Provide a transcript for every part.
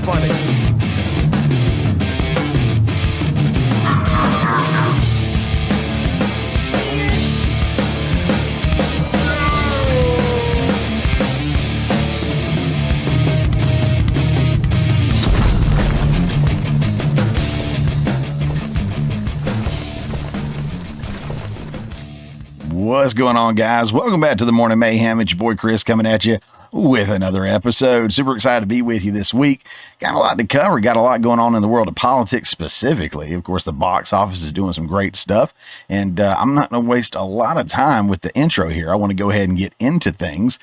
funny. What's going on, guys? Welcome back to the Morning Mayhem. It's your boy Chris coming at you with another episode. Super excited to be with you this week. Got a lot to cover. Got a lot going on in the world of politics specifically. Of course, the box office is doing some great stuff, and I'm not going to waste a lot of time with the intro here. I want to go ahead and get into things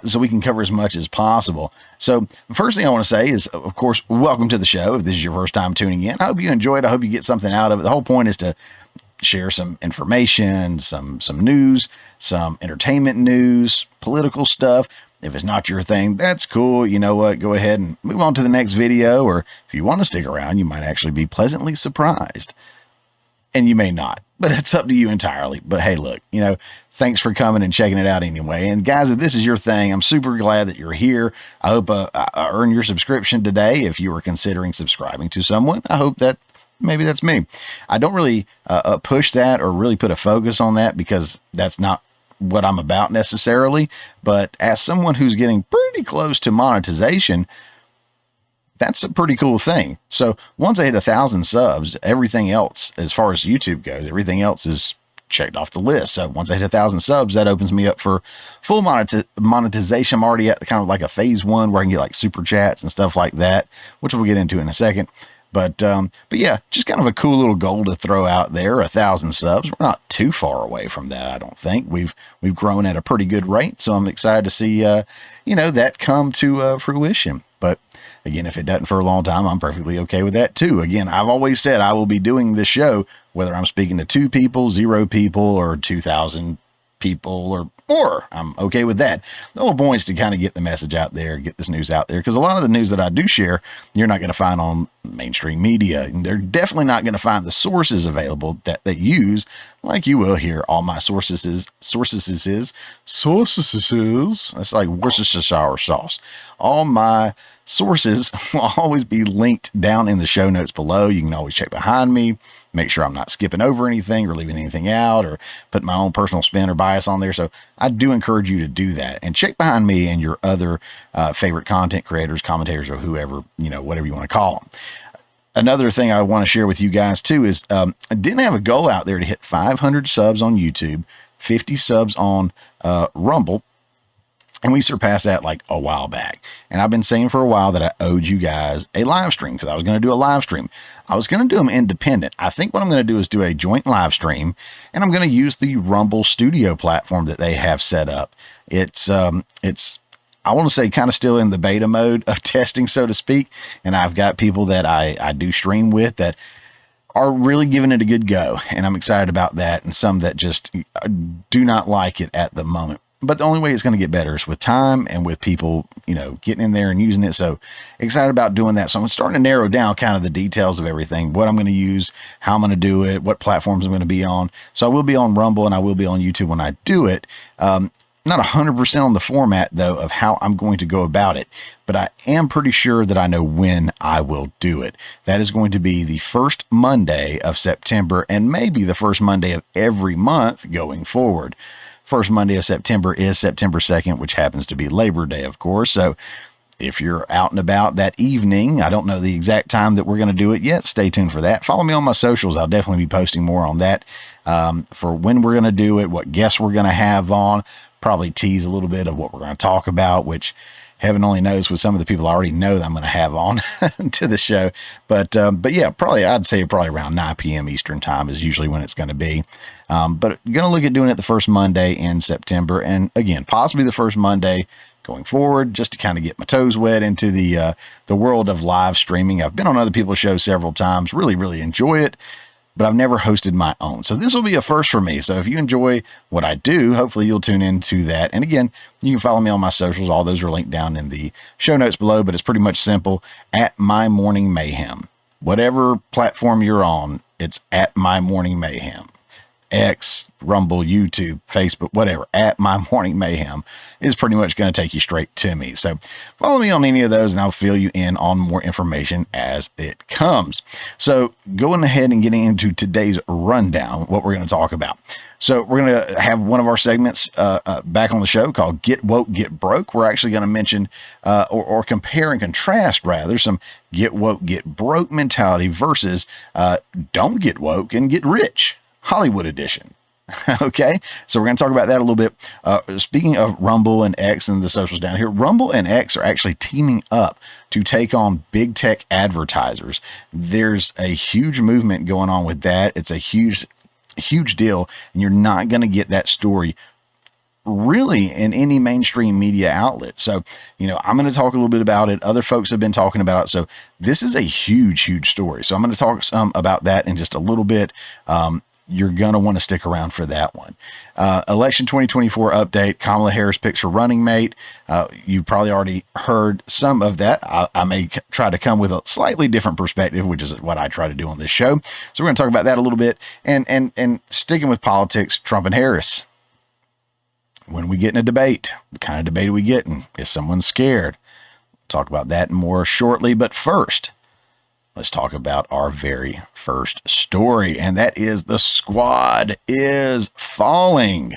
so we can cover as much as possible. So the first thing I want to say is, of course, welcome to the show. If this is your first time tuning in, I hope you enjoyed. I hope you get something out of it. The whole point is to share some information, some news, some entertainment news, political stuff. If it's not your thing, that's cool. You know what? Go ahead and move on to the next video. Or if you want to stick around, you might actually be pleasantly surprised. And you may not, but it's up to you entirely. But hey, look, thanks for coming and checking it out anyway. And guys, if this is your thing, I'm super glad that you're here. I hope I earn your subscription today. If you were considering subscribing to someone, I hope that maybe that's me. I don't really push that or really put a focus on that because that's not what I'm about necessarily. But as someone who's getting pretty close to monetization, that's a pretty cool thing. So once I hit 1,000 subs, everything else, as far as YouTube goes, everything else is checked off the list. So once I hit 1,000 subs, that opens me up for full monetization. I'm already at kind of like a phase 1 where I can get like super chats and stuff like that, which we'll get into in a second. But yeah, just kind of a cool little goal to throw out there. 1,000 subs. We're not too far away from that, I don't think. We've grown at a pretty good rate, so I'm excited to see that come to fruition. But again, if it doesn't for a long time, I'm perfectly okay with that too. Again, I've always said I will be doing this show whether I'm speaking to 2 people, 0 people, or 2,000 people, or more. I'm okay with that. The whole point is to kind of get the message out there, get this news out there, because a lot of the news that I do share, you're not going to find on mainstream media. And they're definitely not going to find the sources available that they use, like you will here. All my sources. That's like Worcestershire sauce. All my sources will always be linked down in the show notes below. You can always check behind me, make sure I'm not skipping over anything or leaving anything out or putting my own personal spin or bias on there. So I do encourage you to do that and check behind me and your other favorite content creators, commentators, or whoever, whatever you want to call them. Another thing I want to share with you guys too is I didn't have a goal out there to hit 500 subs on YouTube, 50 subs on Rumble. And we surpassed that like a while back. And I've been saying for a while that I owed you guys a live stream because I was going to do a live stream. I was going to do them independent. I think what I'm going to do is do a joint live stream, and I'm going to use the Rumble Studio platform that they have set up. It's I want to say kind of still in the beta mode of testing, so to speak. And I've got people that I do stream with that are really giving it a good go. And I'm excited about that. And some that just do not like it at the moment. But the only way it's going to get better is with time and with people, getting in there and using it. So excited about doing that. So I'm starting to narrow down kind of the details of everything, what I'm going to use, how I'm going to do it, what platforms I'm going to be on. So I will be on Rumble and I will be on YouTube when I do it. Not 100% on the format though of how I'm going to go about it, but I am pretty sure that I know when I will do it. That is going to be the first Monday of September and maybe the first Monday of every month going forward. First Monday of September is September 2nd, which happens to be Labor Day, of course. So if you're out and about that evening, I don't know the exact time that we're going to do it yet. Stay tuned for that. Follow me on my socials. I'll definitely be posting more on that for when we're going to do it, what guests we're going to have on, probably tease a little bit of what we're going to talk about, which heaven only knows with some of the people I already know that I'm going to have on to the show. But yeah, I'd say probably around 9 p.m. Eastern time is usually when it's going to be. But going to look at doing it the first Monday in September. And again, possibly the first Monday going forward, just to kind of get my toes wet into the world of live streaming. I've been on other people's shows several times, really, really enjoy it, but I've never hosted my own. So this will be a first for me. So if you enjoy what I do, hopefully you'll tune into that. And again, you can follow me on my socials. All those are linked down in the show notes below, but it's pretty much simple. At My Morning Mayhem. Whatever platform you're on, it's at My Morning Mayhem. X, Rumble, YouTube, Facebook, whatever, at My Morning Mayhem is pretty much going to take you straight to me. So follow me on any of those and I'll fill you in on more information as it comes. So going ahead and getting into today's rundown, what we're going to talk about. So we're going to have one of our segments back on the show called Get Woke, Get Broke. We're actually going to mention or compare and contrast rather some get woke, get broke mentality versus don't get woke and get rich. Hollywood edition. Okay, so we're going to talk about that a little bit. Speaking of Rumble and X and the socials down here, Rumble and X are actually teaming up to take on big tech advertisers. There's a huge movement going on with that. It's a huge deal, and you're not going to get that story really in any mainstream media outlet. So, I'm going to talk a little bit about it. Other folks have been talking about it. So this is a huge story. So I'm going to talk some about that in just a little bit. You're going to want to stick around for that one. Election 2024 update. Kamala Harris picks her running mate. You probably already heard some of that. I may try to come with a slightly different perspective, which is what I try to do on this show. So we're going to talk about that a little bit. And sticking with politics, Trump and Harris. When we get in a debate, what kind of debate are we getting? Is someone scared? We'll talk about that more shortly. But first, let's talk about our very first story, and that is the squad is falling.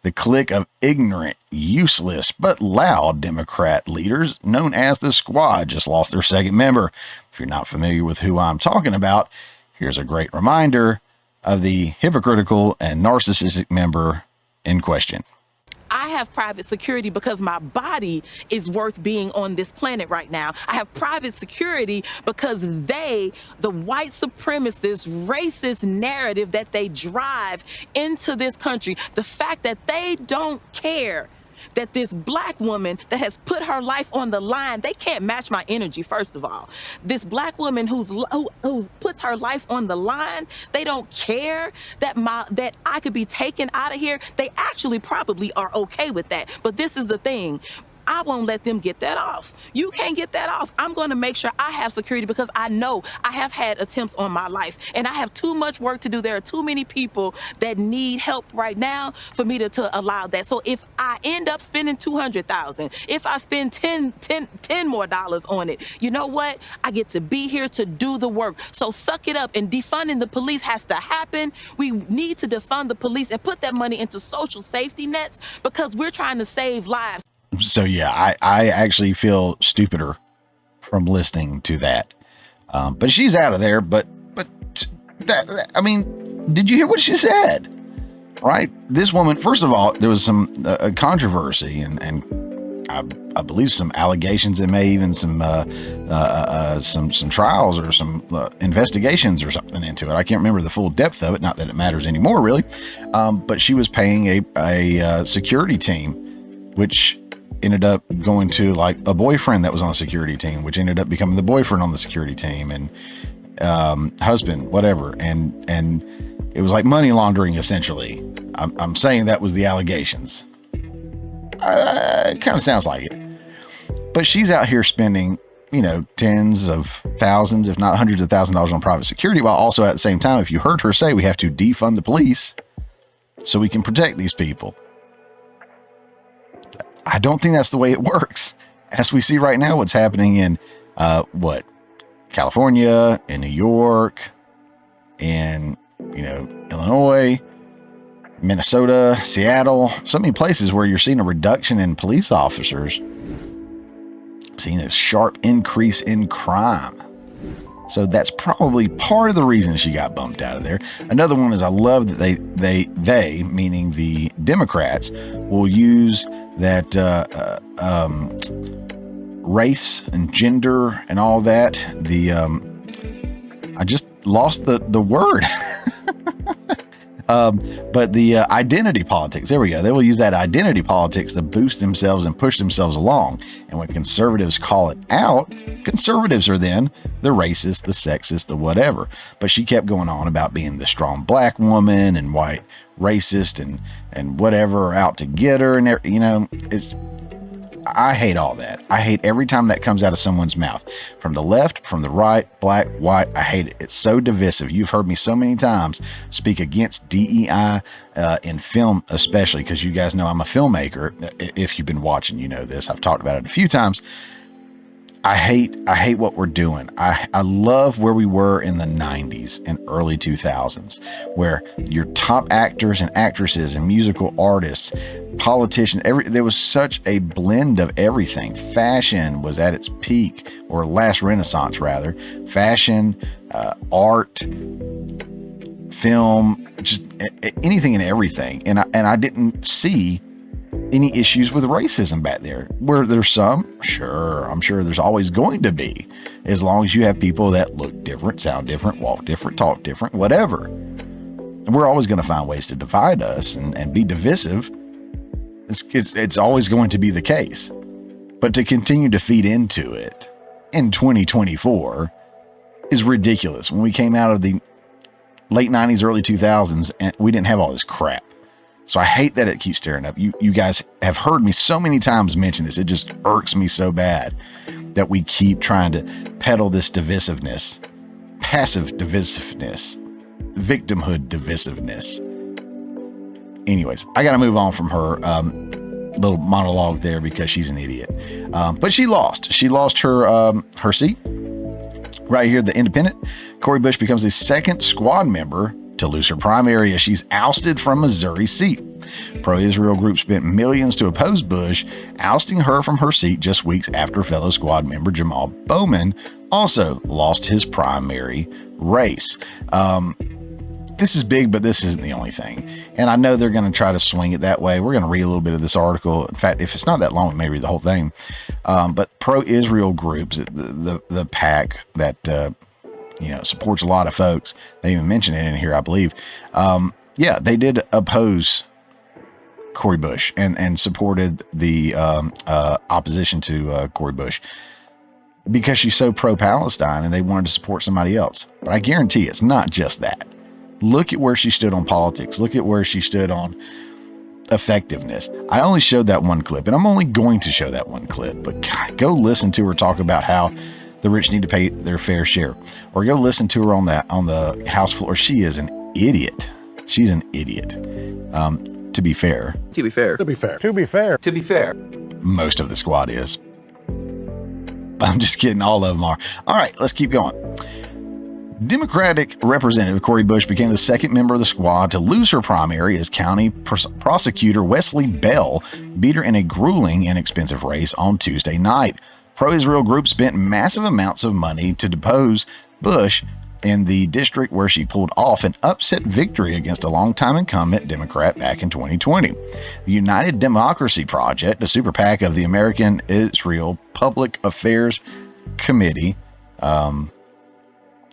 The clique of ignorant, useless, but loud Democrat leaders known as the squad just lost their second member. If you're not familiar with who I'm talking about, here's a great reminder of the hypocritical and narcissistic member in question. I have private security because my body is worth being on this planet right now. I have private security because the white supremacist, racist narrative that they drive into this country, the fact that they don't care that this black woman that has put her life on the line, they can't match my energy, first of all. This black woman who puts her life on the line, they don't care that I could be taken out of here. They actually probably are okay with that. But this is the thing. I won't let them get that off. You can't get that off. I'm going to make sure I have security because I know I have had attempts on my life and I have too much work to do. There are too many people that need help right now for me to allow that. So if I end up spending $200,000, if I spend $10 more on it, you know what? I get to be here to do the work. So suck it up, and defunding the police has to happen. We need to defund the police and put that money into social safety nets because we're trying to save lives. So yeah, I actually feel stupider from listening to that. But she's out of there. But I mean, did you hear what she said? Right? This woman, first of all, there was some controversy and I believe some allegations and maybe even some trials or some investigations or something into it. I can't remember the full depth of it. Not that it matters anymore, really. But she was paying a security team, which ended up going to like a boyfriend that was on a security team, which ended up becoming the boyfriend on the security team and husband, whatever. And it was like money laundering, essentially. I'm saying that was the allegations. It kind of sounds like it. But she's out here spending, tens of thousands, if not hundreds of thousands of dollars on private security, while also at the same time, if you heard her say we have to defund the police so we can protect these people. I don't think that's the way it works. As we see right now, what's happening in California, in New York, in Illinois, Minnesota, Seattle, so many places where you're seeing a reduction in police officers, seeing a sharp increase in crime. So that's probably part of the reason she got bumped out of there. Another one is I love that they meaning the Democrats, will use that race and gender and all that. I just lost the word. But the identity politics, there we go. They will use that identity politics to boost themselves and push themselves along. And when conservatives call it out, conservatives are then the racist, the sexist, the whatever. But she kept going on about being the strong black woman and white racist and whatever, out to get her. And, I hate all that. I hate every time that comes out of someone's mouth, from the left, from the right, black, white. I hate it. It's so divisive. You've heard me so many times speak against DEI in film, especially because you guys know I'm a filmmaker. If you've been watching, you know this. I've talked about it a few times. I hate what we're doing. I love where we were in the 90s and early 2000s, where your top actors and actresses and musical artists, politicians, there was such a blend of everything. Fashion was at its peak, or last renaissance rather. Fashion, art, film, just anything and everything. And I didn't see any issues with racism back there. Where there's some, sure, I'm sure there's always going to be, as long as you have people that look different, sound different, walk different, talk different, whatever. We're always going to find ways to divide us and be divisive. It's always going to be the case. But to continue to feed into it in 2024 is ridiculous. When we came out of the late 90s, early 2000s, and we didn't have all this crap. So I hate that it keeps stirring up. You guys have heard me so many times mention this. It just irks me so bad that we keep trying to peddle this divisiveness, passive divisiveness, victimhood divisiveness. Anyways, I got to move on from her little monologue there because she's an idiot. But she lost. She lost her seat. Right here, the independent. Cori Bush becomes the second squad member to lose her primary as she's ousted from Missouri seat. Pro-Israel groups spent millions to oppose Bush, ousting her from her seat just weeks after fellow squad member Jamal Bowman also lost his primary race. This is big, but this isn't the only thing. And I know they're going to try to swing it that way. We're going to read a little bit of this article. In fact, if it's not that long, we may read the whole thing. But pro-Israel groups, the PAC that supports a lot of folks. They even mention it in here, I believe. They did oppose Cori Bush and supported the opposition to Cori Bush because she's so pro-Palestine and they wanted to support somebody else. But I guarantee it's not just that. Look at where she stood on politics. Look at where she stood on effectiveness. I only showed that one clip, and I'm only going to show that one clip. But God, go listen to her talk about how the rich need to pay their fair share, or go listen to her on the House floor. She is an idiot. She's an idiot. To be fair, most of the squad is. I'm just kidding. All of them are. All right, let's keep going. Democratic Representative Cori Bush became the second member of the squad to lose her primary as County Prosecutor Wesley Bell beat her in a grueling and expensive race on Tuesday night. Pro-Israel groups spent massive amounts of money to depose Bush in the district where she pulled off an upset victory against a longtime incumbent Democrat back in 2020. The United Democracy Project, a super PAC of the American Israel Public Affairs Committee,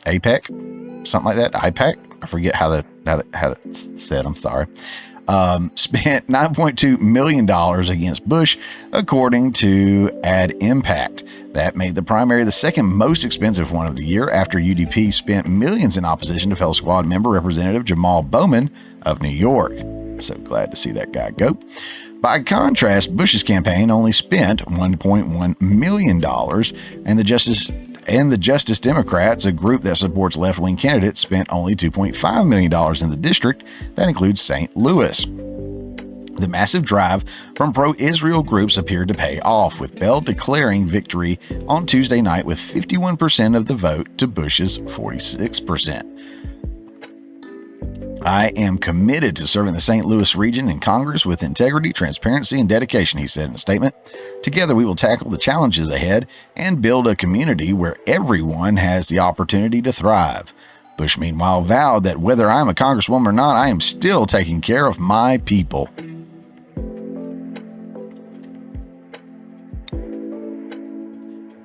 APEC, something like that, IPAC. I forget how that's said. I'm sorry. Spent $9.2 million against Bush, according to Ad Impact. That made the primary the second most expensive one of the year after UDP spent millions in opposition to fellow squad member Representative Jamal Bowman of New York. So glad to see that guy go. By contrast, Bush's campaign only spent $1.1 million, and the Justice Democrats, a group that supports left-wing candidates, spent only $2.5 million in the district. That includes St. Louis. The massive drive from pro-Israel groups appeared to pay off, with Bell declaring victory on Tuesday night with 51% of the vote to Bush's 46%. I am committed to serving the St. Louis region in Congress with integrity, transparency, and dedication, he said in a statement. Together, we will tackle the challenges ahead and build a community where everyone has the opportunity to thrive. Bush, meanwhile, vowed that whether I'm a congresswoman or not, I am still taking care of my people.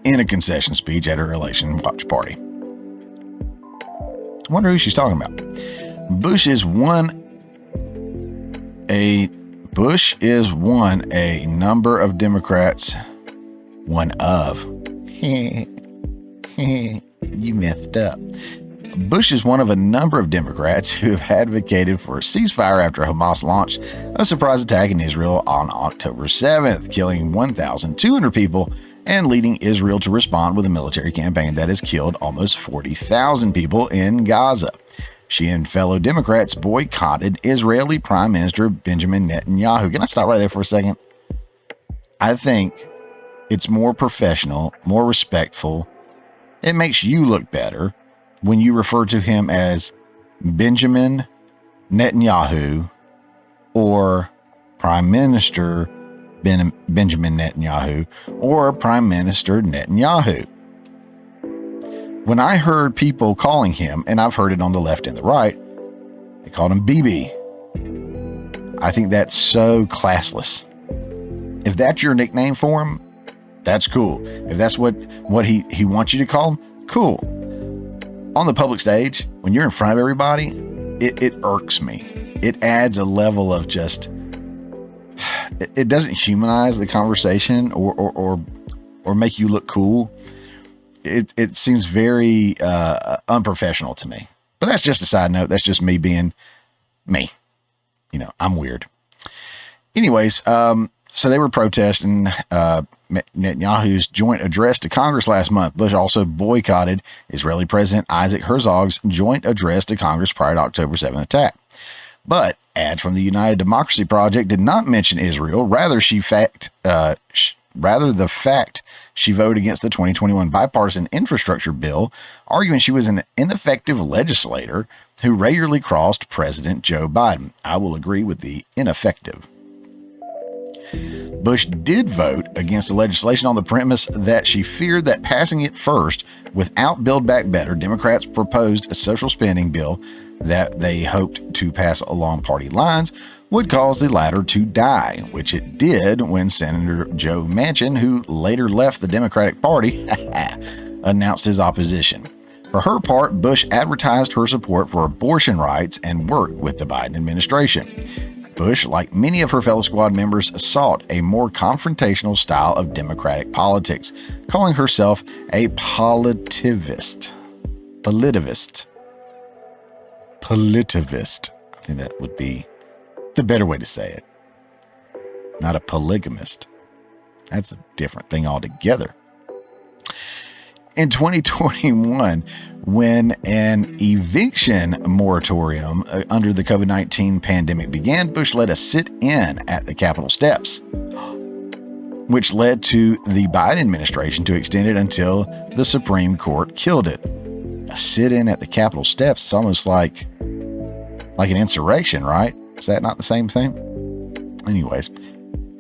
In a concession speech at her election watch party. I wonder who she's talking about. Bush is one a number of Democrats. One of. You messed up. Bush is one of a number of Democrats who have advocated for a ceasefire after Hamas launched a surprise attack in Israel on October 7th, killing 1,200 people and leading Israel to respond with a military campaign that has killed almost 40,000 people in Gaza. She and fellow Democrats boycotted Israeli Prime Minister Benjamin Netanyahu. Can I stop right there for a second? I think it's more professional, more respectful. It makes you look better when you refer to him as Benjamin Netanyahu or Prime Minister Benjamin Netanyahu or Prime Minister Netanyahu. When I heard people calling him, and I've heard it on the left and the right, they called him BB. I think that's so classless. If that's your nickname for him, that's cool. If that's what he wants you to call him, cool. On the public stage, when you're in front of everybody, it irks me. It adds a level of just, it doesn't humanize the conversation or make you look cool. It seems very unprofessional to me. But that's just a side note. That's just me being me. You know, I'm weird. Anyways, so they were protesting Netanyahu's joint address to Congress last month. Bush also boycotted Israeli President Isaac Herzog's joint address to Congress prior to October 7th attack. But ads from the United Democracy Project did not mention Israel. Rather, the fact she voted against the 2021 bipartisan infrastructure bill, arguing she was an ineffective legislator who regularly crossed President Joe Biden. I will agree with the ineffective. Bush did vote against the legislation on the premise that she feared that passing it first without Build Back Better, Democrats proposed a social spending bill that they hoped to pass along party lines would cause the latter to die, which it did when Senator Joe Manchin, who later left the Democratic Party, announced his opposition. For her part, Bush advertised her support for abortion rights and worked with the Biden administration. Bush, like many of her fellow squad members, sought a more confrontational style of Democratic politics, calling herself a politivist. I think that would be the better way to say it. Not a polygamist. That's a different thing altogether. In 2021, when an eviction moratorium under the COVID-19 pandemic began, Bush led a sit-in at the Capitol steps, which led to the Biden administration to extend it until the Supreme Court killed it. A sit-in at the Capitol steps, it's almost like an insurrection, right? Is that not the same thing? Anyways,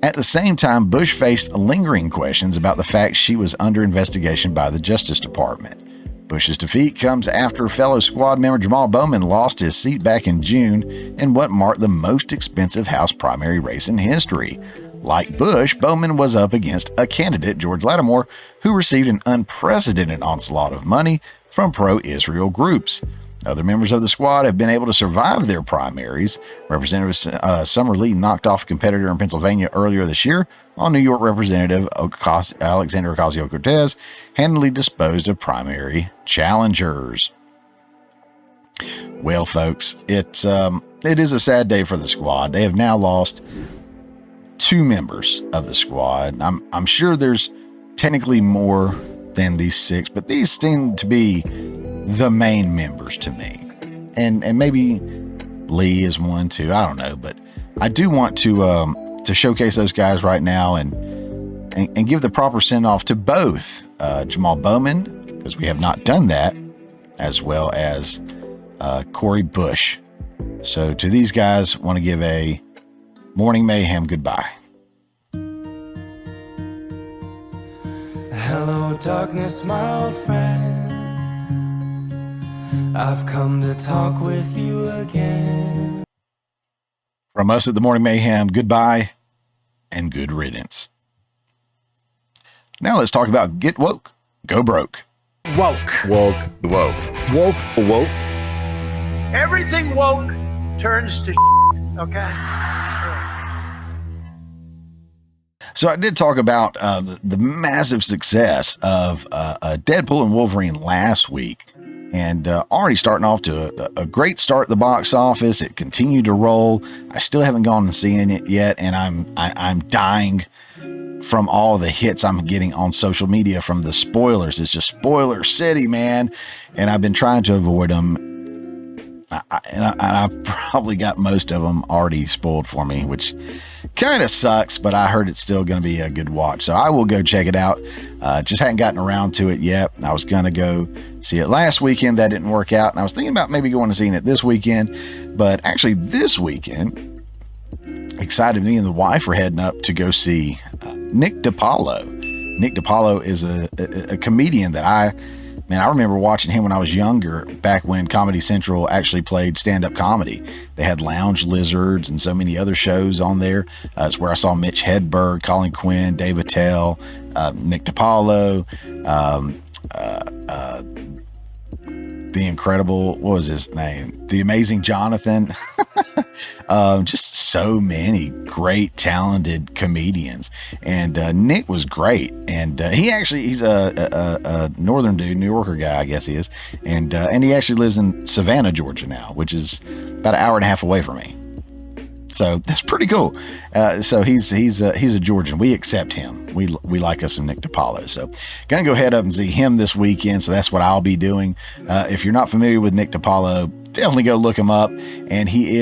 at the same time, Bush faced lingering questions about the fact she was under investigation by the Justice Department. Bush's defeat comes after fellow squad member Jamal Bowman lost his seat back in June in what marked the most expensive House primary race in history. Like Bush, Bowman was up against a candidate, George Lattimore, who received an unprecedented onslaught of money from pro-Israel groups. Other members of the squad have been able to survive their primaries. Representative Summer Lee knocked off a competitor in Pennsylvania earlier this year, while New York Representative Alexandria Ocasio-Cortez handily disposed of primary challengers. Well, folks, it is a sad day for the squad. They have now lost 2 members of the squad. I'm sure there's technically more than these 6, but these seem to be the main members to me, and maybe Lee is one too. I don't know, but I do want to showcase those guys right now and give the proper send off to both Jamal Bowman, because we have not done that, as well as Cori Bush. So to these guys, want to give a Morning Mayhem goodbye. Hello, darkness, my old friend. I've come to talk with you again. From us at the Morning Mayhem, goodbye and good riddance. Now let's talk about Get Woke, Go Broke. Woke. Woke. Woke. Woke. Woke. Everything woke turns to okay? So I did talk about the massive success of Deadpool and Wolverine last week. and already starting off to a great start at the box office. It continued to roll. I still haven't gone and seen it yet, and I'm dying from all the hits I'm getting on social media from the spoilers. It's just spoiler city, man, and I've been trying to avoid them. I've probably got most of them already spoiled for me, which kind of sucks, but I heard it's still going to be a good watch. So I will go check it out. Just hadn't gotten around to it yet. I was going to go see it last weekend. That didn't work out. And I was thinking about maybe going and seeing it this weekend. But actually this weekend, excited, me and the wife were heading up to go see Nick DiPaolo. Nick DiPaolo is a comedian that I remember watching him when I was younger, back when Comedy Central actually played stand-up comedy. They had Lounge Lizards and so many other shows on there. It's where I saw Mitch Hedberg, Colin Quinn, Dave Attell, Nick DiPaolo, the incredible, what was his name? The Amazing Jonathan. Just so many great, talented comedians. And Nick was great. And he's a northern dude, New Yorker guy, I guess he is. And he actually lives in Savannah, Georgia now, which is about an hour and a half away from me. So that's pretty cool. So he's a Georgian. We accept him. We like us some Nick DiPaolo. So gonna go head up and see him this weekend. So that's what I'll be doing. If you're not familiar with Nick DiPaolo, definitely go look him up. And he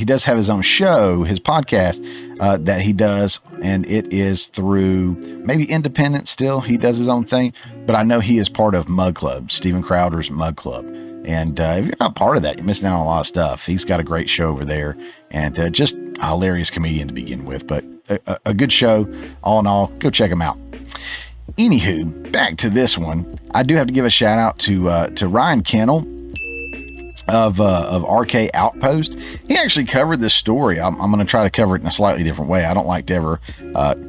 does have his own show, his podcast that he does, and it is through maybe independent still. He does his own thing, but I know he is part of Mug Club, Steven Crowder's Mug Club. And if you're not part of that, you're missing out on a lot of stuff. He's got a great show over there, and just a hilarious comedian to begin with, but a good show. All in all, go check him out. Anywho, back to this one. I do have to give a shout out to Ryan Kennel of RK Outpost. He actually covered this story. I'm going to try to cover it in a slightly different way. I don't like to ever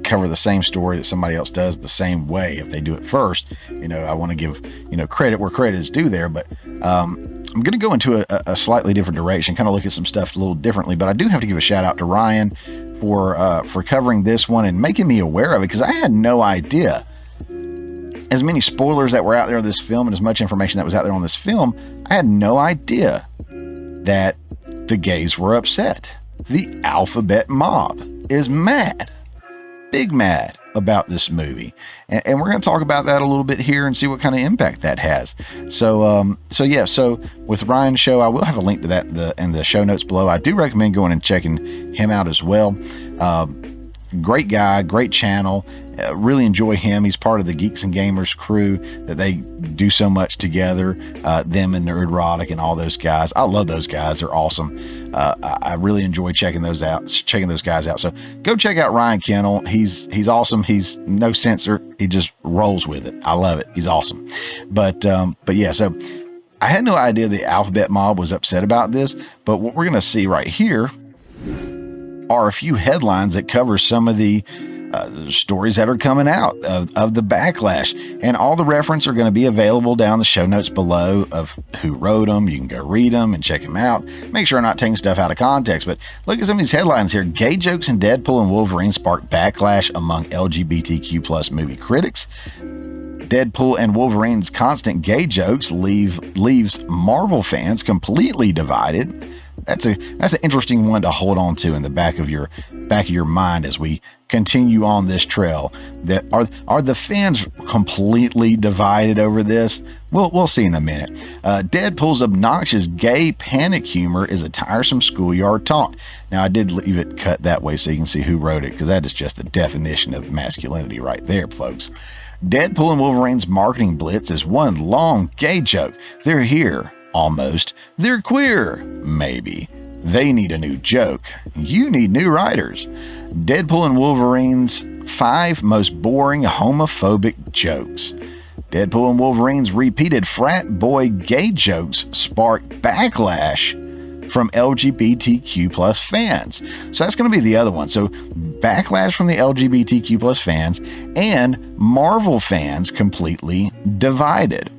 cover the same story that somebody else does the same way. If they do it first, I want to give, credit where credit is due there. But I'm going to go into a slightly different direction, kind of look at some stuff a little differently. But I do have to give a shout out to Ryan for covering this one and making me aware of it, because I had no idea. As many spoilers that were out there of this film and as much information that was out there on this film, I had no idea that the gays were upset. The alphabet mob is mad, big mad about this movie. And we're going to talk about that a little bit here and see what kind of impact that has. So with Ryan's show, I will have a link to that in the show notes below. I do recommend going and checking him out as well. Great guy, great channel. Really enjoy him. He's part of the Geeks and Gamers crew that they do so much together. Them and Nerdrotic and all those guys. I love those guys. They're awesome. I really enjoy checking those guys out. So go check out Ryan Kennel. He's awesome. He's no censor. He just rolls with it. I love it. He's awesome. But yeah, so I had no idea the alphabet mob was upset about this, but what we're going to see right here are a few headlines that cover some of the stories that are coming out of the backlash, and all the reference are going to be available down the show notes below of who wrote them. You can go read them and check them out. Make sure I'm not taking stuff out of context, but look at some of these headlines here. Gay jokes in Deadpool and Wolverine spark backlash among LGBTQ plus movie critics. Deadpool and Wolverine's constant gay jokes leaves Marvel fans completely divided. That's an interesting one to hold on to in the back of your mind as we continue on this trail. That are the fans completely divided over this? We'll see in a minute. Deadpool's obnoxious gay panic humor is a tiresome schoolyard taunt. Now, I did leave it cut that way so you can see who wrote it, because that is just the definition of masculinity right there, folks. Deadpool and Wolverine's marketing blitz is one long gay joke. They're here. Almost. They're queer. Maybe. They need a new joke. You need new writers. Deadpool and Wolverine's 5 most boring homophobic jokes. Deadpool and Wolverine's repeated frat boy gay jokes spark backlash from LGBTQ plus fans. So that's going to be the other one. So backlash from the LGBTQ plus fans and Marvel fans completely divided.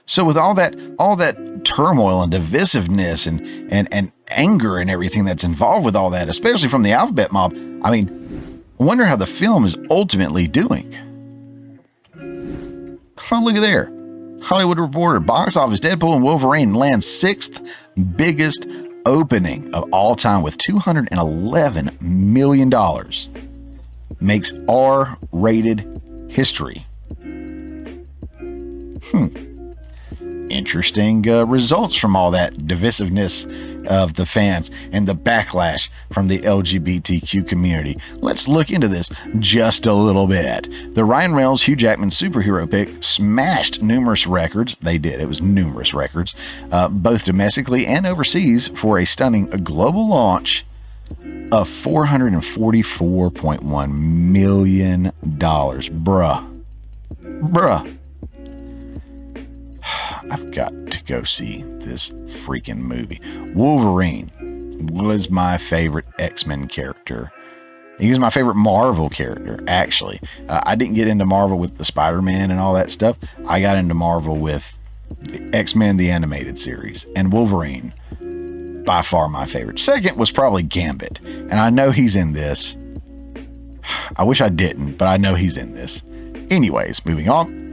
So with all that turmoil and divisiveness and anger and everything that's involved with all that, especially from the alphabet mob, I mean, I wonder how the film is ultimately doing. Oh, look at there. Hollywood Reporter, box office, Deadpool and Wolverine lands 6th biggest opening of all time with $211 million. Makes R-rated history. Interesting results from all that divisiveness of the fans and the backlash from the LGBTQ community. Let's look into this just a little bit. The Ryan Reynolds Hugh Jackman superhero pick smashed numerous records. They did. It was numerous records, both domestically and overseas, for a stunning global launch of $444.1 million. Bruh. I've got to go see this freaking movie. Wolverine was my favorite X-Men character. He was my favorite Marvel character, actually. I didn't get into Marvel with the Spider-Man and all that stuff. I got into Marvel with the X-Men, the animated series, and Wolverine, by far my favorite. Second was probably Gambit, and I know he's in this. I wish I didn't, but I know he's in this. Anyways, moving on.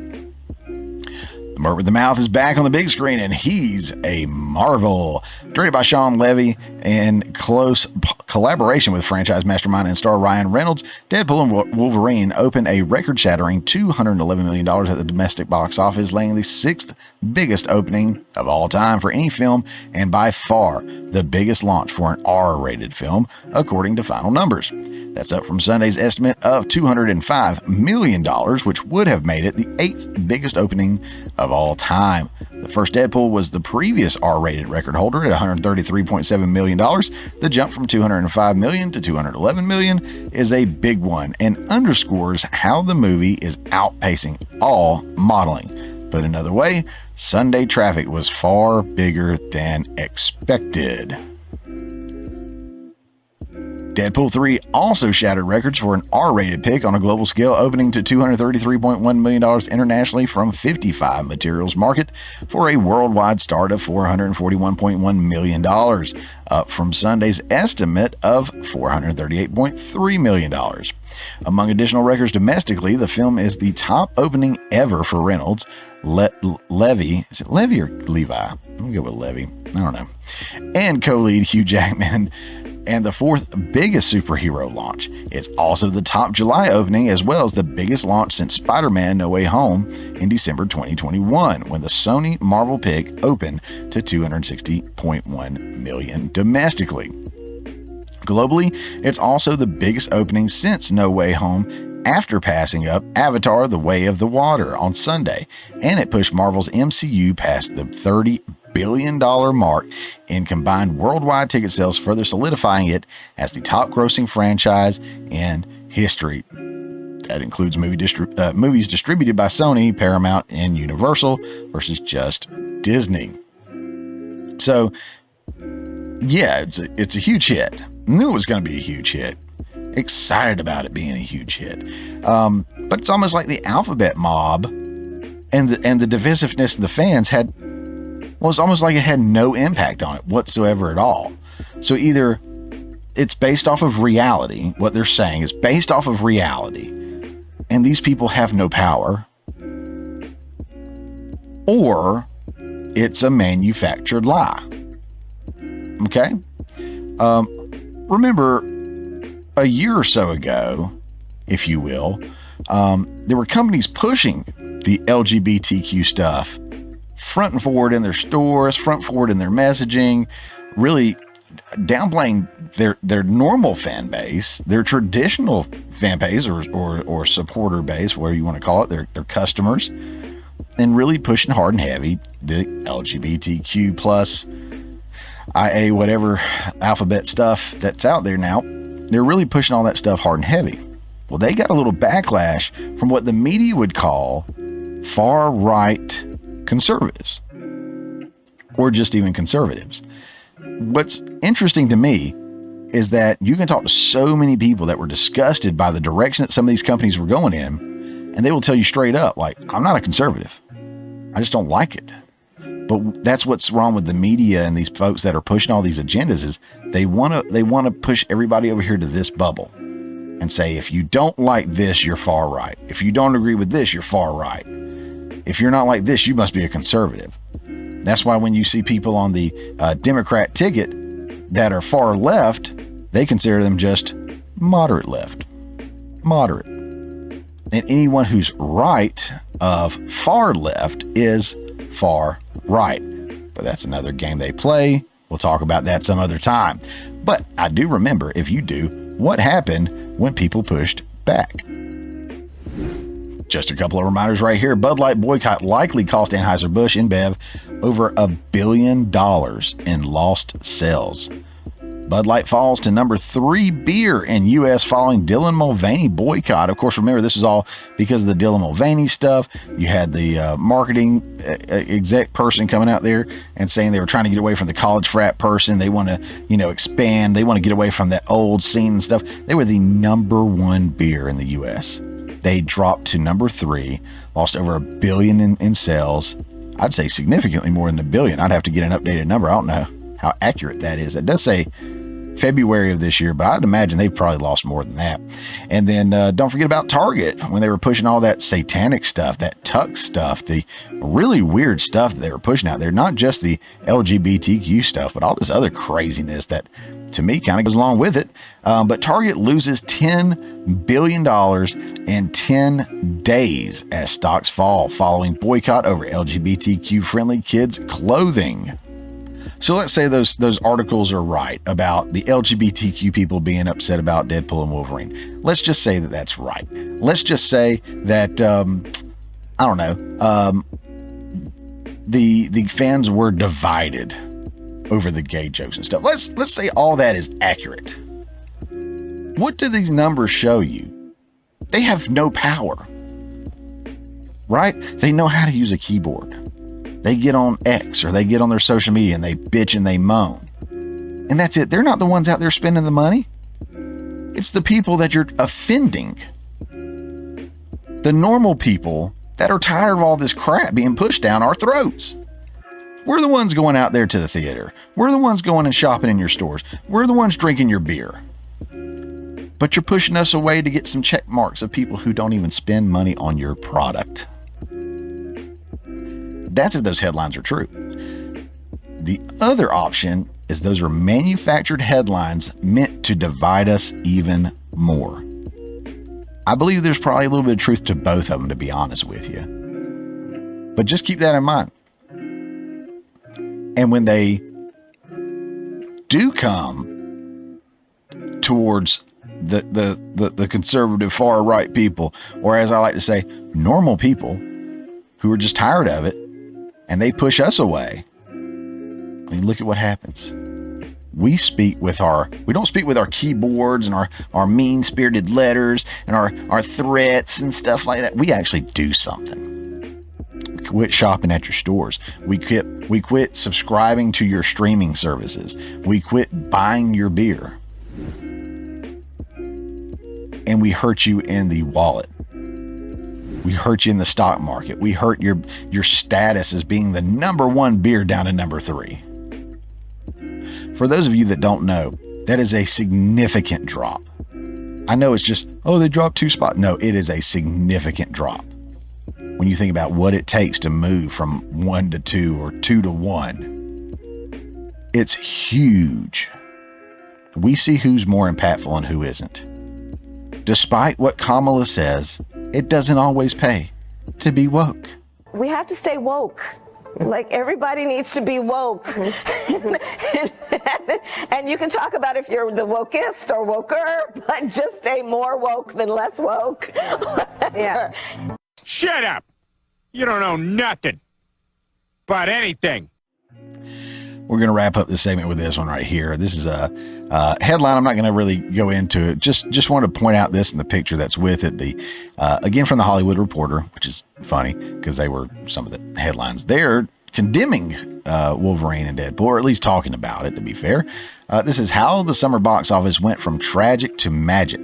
The Merc with the Mouth is back on the big screen, and he's a marvel. Directed by Sean Levy in close collaboration with franchise mastermind and star Ryan Reynolds, Deadpool and Wolverine opened a record-shattering $211 million at the domestic box office, laying the 6th biggest opening of all time for any film, and by far the biggest launch for an R-rated film, according to final numbers. That's up from Sunday's estimate of $205 million, which would have made it the 8th biggest opening of all time. The first Deadpool was the previous R-rated record holder at $133.7 million. The jump from $205 million to $211 million is a big one and underscores how the movie is outpacing all modeling. Put another way, Sunday traffic was far bigger than expected. Deadpool 3 also shattered records for an R-rated pick on a global scale, opening to $233.1 million internationally from 55 materials market for a worldwide start of $441.1 million, up from Sunday's estimate of $438.3 million. Among additional records domestically, the film is the top opening ever for Reynolds. Levy, is it Levy or Levi? I'm going to go with Levy. I don't know. And co-lead Hugh Jackman, and the 4th biggest superhero launch. It's also the top July opening, as well as the biggest launch since Spider-Man No Way Home in December 2021, when the Sony Marvel pick opened to $260.1 million domestically. Globally, it's also the biggest opening since No Way Home, after passing up Avatar: The Way of the Water on Sunday, and it pushed Marvel's MCU past the $30 billion mark in combined worldwide ticket sales, further solidifying it as the top grossing franchise in history. That includes movies distributed by Sony, Paramount, and Universal versus just Disney. So, yeah, it's a huge hit. Knew it was going to be a huge hit. Excited about it being a huge hit. But it's almost like the alphabet mob and the divisiveness of the fans it's almost like it had no impact on it whatsoever at all. So either it's based off of reality, what they're saying is based off of reality, and these people have no power, or it's a manufactured lie. Okay? Remember, a year or so ago, if you will, there were companies pushing the LGBTQ stuff front and forward in their stores, front and forward in their messaging, really downplaying their normal fan base, their traditional fan base or supporter base, whatever you want to call it, their customers, and really pushing hard and heavy the LGBTQ plus IA whatever alphabet stuff that's out there now. They're really pushing all that stuff hard and heavy. Well, they got a little backlash from what the media would call far-right conservatives, or just even conservatives. What's interesting to me is that you can talk to so many people that were disgusted by the direction that some of these companies were going in, and they will tell you straight up, like, I'm not a conservative. I just don't like it. But that's what's wrong with the media and these folks that are pushing all these agendas is they want to push everybody over here to this bubble and say, if you don't like this, you're far right. If you don't agree with this, you're far right. if you're not like this, you must be a conservative. That's why when you see people on the Democrat ticket that are far left, they consider them just moderate left. Moderate. And anyone who's right of far left is far right. But that's another game they play. We'll talk about that some other time. But I do remember, if you do, what happened when people pushed back. Just a couple of reminders right here. Bud Light boycott likely cost Anheuser-Busch InBev over $1 billion in lost sales. Bud Light falls to number 3 beer in U.S. following Dylan Mulvaney boycott. Of course, remember, this is all because of the Dylan Mulvaney stuff. You had the marketing exec person coming out there and saying they were trying to get away from the college frat person. They want to, expand. They want to get away from that old scene and stuff. They were the number 1 beer in the U.S. They dropped to number 3, lost over $1 billion in sales. I'd say significantly more than $1 billion. I'd have to get an updated number. I don't know how accurate that is. It does say February of this year, but I'd imagine they've probably lost more than that. And then don't forget about Target when they were pushing all that satanic stuff, that tuck stuff, the really weird stuff that they were pushing out there, not just the LGBTQ stuff, but all this other craziness that to me kind of goes along with it. But Target loses $10 billion in 10 days as stocks fall following boycott over LGBTQ friendly kids clothing. So let's say those articles are right about the LGBTQ people being upset about Deadpool and Wolverine. Let's just say that that's right. Let's just say that, I don't know, the fans were divided over the gay jokes and stuff. Let's say all that is accurate. What do these numbers show you? They have no power, right? They know how to use a keyboard. They get on X or they get on their social media and they bitch and they moan. And that's it. They're not the ones out there spending the money. It's the people that you're offending. The normal people that are tired of all this crap being pushed down our throats. We're the ones going out there to the theater. We're the ones going and shopping in your stores. We're the ones drinking your beer. But you're pushing us away to get some check marks of people who don't even spend money on your product. That's if those headlines are true. The other option is those are manufactured headlines meant to divide us even more. I believe there's probably a little bit of truth to both of them, to be honest with you. But just keep that in mind. And when they do come towards the conservative far right people, or as I like to say, normal people who are just tired of it, and they push us away, I mean, look at what happens. We don't speak with our keyboards and our mean-spirited letters and our threats and stuff like that. We actually do something. We quit shopping at your stores. We quit subscribing to your streaming services. We quit buying your beer. And we hurt you in the wallet. We hurt you in the stock market. We hurt your status as being the number 1 beer down to number 3. For those of you that don't know, that is a significant drop. I know it's just, they dropped 2 spots. No, it is a significant drop. When you think about what it takes to move from 1 to 2 or 2 to 1, it's huge. We see who's more impactful and who isn't. Despite what Kamala says, it doesn't always pay to be woke. We have to stay woke. Like, everybody needs to be woke. And you can talk about if you're the wokest or woker, but just stay more woke than less woke. Yeah. Shut up! You don't know nothing about anything. We're going to wrap up this segment with this one right here. This is a headline. I'm not going to really go into it. Just wanted to point out this in the picture that's with it. Again, from the Hollywood Reporter, which is funny because they were some of the headlines. They're condemning Wolverine and Deadpool, or at least talking about it, to be fair. This is how the summer box office went from tragic to magic.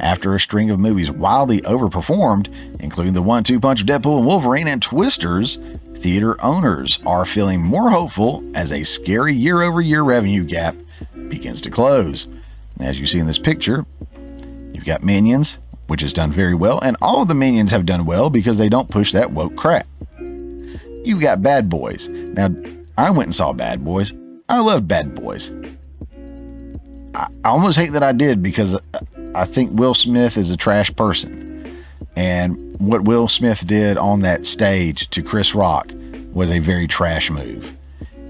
After a string of movies wildly overperformed, including the 1-2 punch of Deadpool and Wolverine and Twisters, theater owners are feeling more hopeful as a scary year-over-year revenue gap begins to close. As you see in this picture, you've got Minions, which has done very well, and all of the Minions have done well because they don't push that woke crap. you've got Bad Boys. Now, I went and saw Bad Boys. I love Bad Boys. I almost hate that I did because I think Will Smith is a trash person. And what Will Smith did on that stage to Chris Rock was a very trash move.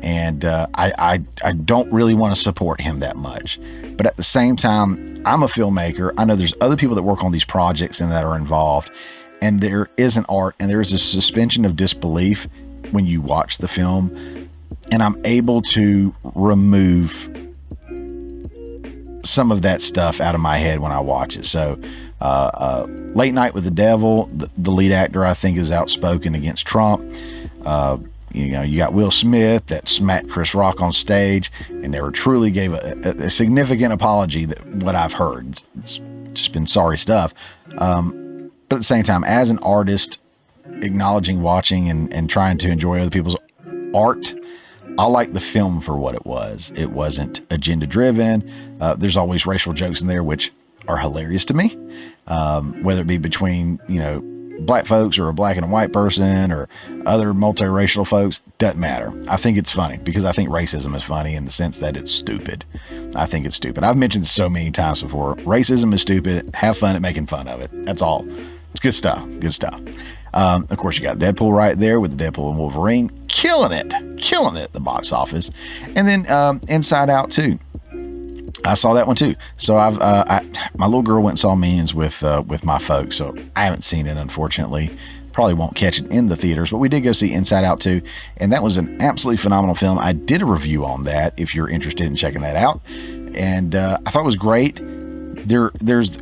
And I don't really want to support him that much. But at the same time, I'm a filmmaker. I know there's other people that work on these projects and that are involved. And there is an art and there is a suspension of disbelief when you watch the film. And I'm able to remove some of that stuff out of my head when I watch it. So Late Night with the Devil, the lead actor, I think, is outspoken against Trump. You got Will Smith that smacked Chris Rock on stage and never truly gave a significant apology, that what I've heard. It's just been sorry stuff. But at the same time, as an artist, acknowledging, watching, and trying to enjoy other people's art, I like the film for what it was. It wasn't agenda driven. There's always racial jokes in there, which are hilarious to me. Whether it be between, black folks or a black and a white person or other multiracial folks, doesn't matter. I think it's funny because I think racism is funny in the sense that it's stupid. I think it's stupid. I've mentioned this so many times before. Racism is stupid. Have fun at making fun of it. That's all. It's good stuff. Good stuff. Of course, you got Deadpool right there with the Deadpool and Wolverine. Killing it at the box office. And then Inside Out 2. I saw that one too. So my little girl went and saw Minions with my folks. So I haven't seen it, unfortunately. Probably won't catch it in the theaters, but we did go see Inside Out 2, and that was an absolutely phenomenal film. I did a review on that if you're interested in checking that out, and I thought it was great. There's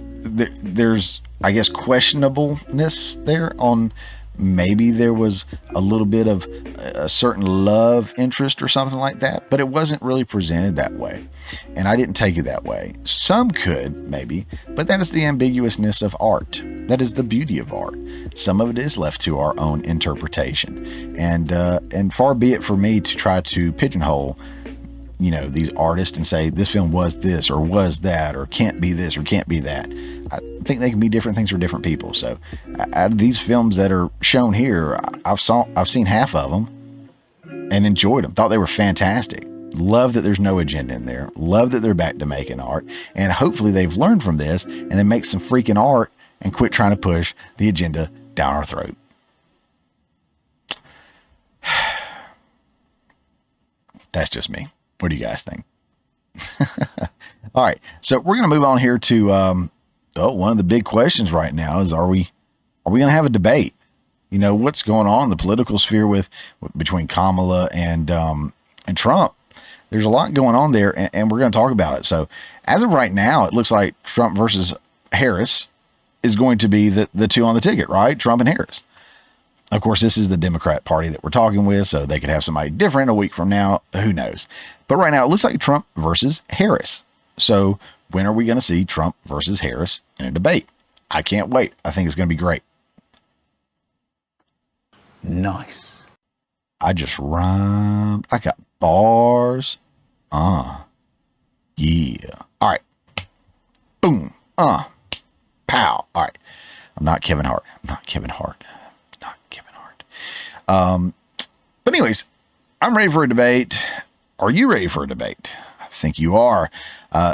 I guess questionableness there on maybe there was a little bit of a certain love interest or something like that, but it wasn't really presented that way. And I didn't take it that way. Some could, maybe, but that is the ambiguousness of art. That is the beauty of art. Some of it is left to our own interpretation. And far be it for me to try to pigeonhole, these artists and say this film was this or was that or can't be this or can't be that. I think they can be different things for different people. So out of these films that are shown here, I've seen half of them and enjoyed them. Thought they were fantastic. Love that there's no agenda in there. Love that they're back to making art. And hopefully they've learned from this and they make some freaking art and quit trying to push the agenda down our throat. That's just me. What do you guys think? All right. So we're going to move on here to, one of the big questions right now is, are we going to have a debate? What's going on in the political sphere between Kamala and Trump? There's a lot going on there, and we're going to talk about it. So as of right now, it looks like Trump versus Harris is going to be the two on the ticket, right? Trump and Harris. Of course, this is the Democrat Party that we're talking with, so they could have somebody different a week from now. Who knows? But right now, it looks like Trump versus Harris. So when are we going to see Trump versus Harris in a debate? I can't wait. I think it's going to be great. Nice. I just rhymed. I got bars. Yeah. All right. Boom. Pow. All right. I'm not Kevin Hart. But anyways, I'm ready for a debate. Are you ready for a debate? I think you are.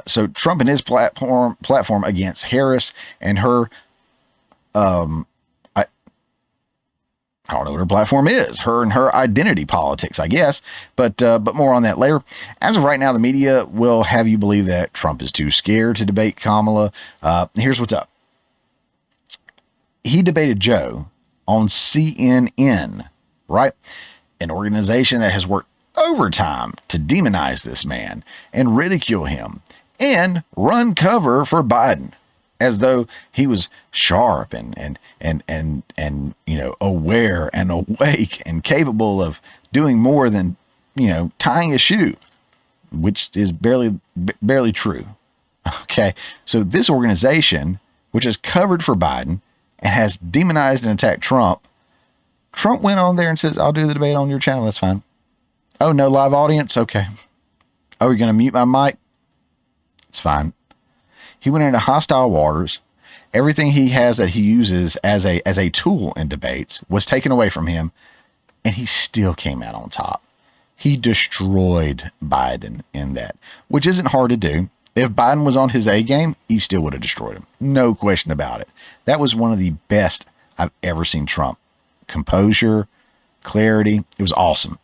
So Trump and his platform against Harris and her, I don't know what her platform is. Her and her identity politics, I guess. But more on that later. As of right now, the media will have you believe that Trump is too scared to debate Kamala. Here's what's up. He debated Joe on CNN, right? An organization that has worked overtime to demonize this man and ridicule him and run cover for Biden as though he was sharp and aware and awake and capable of doing more than, tying a shoe, which is barely true. Okay. So this organization, which is covered for Biden and has demonized and attacked Trump went on there and says, I'll do the debate on your channel. That's fine. Oh, no live audience. Okay. Oh, you're going to mute my mic? It's fine. He went into hostile waters. Everything he has that he uses as a tool in debates was taken away from him. and he still came out on top. He destroyed Biden in that, which isn't hard to do. If Biden was on his A game, he still would have destroyed him. No question about it. That was one of the best I've ever seen Trump. Composure, clarity. It was awesome.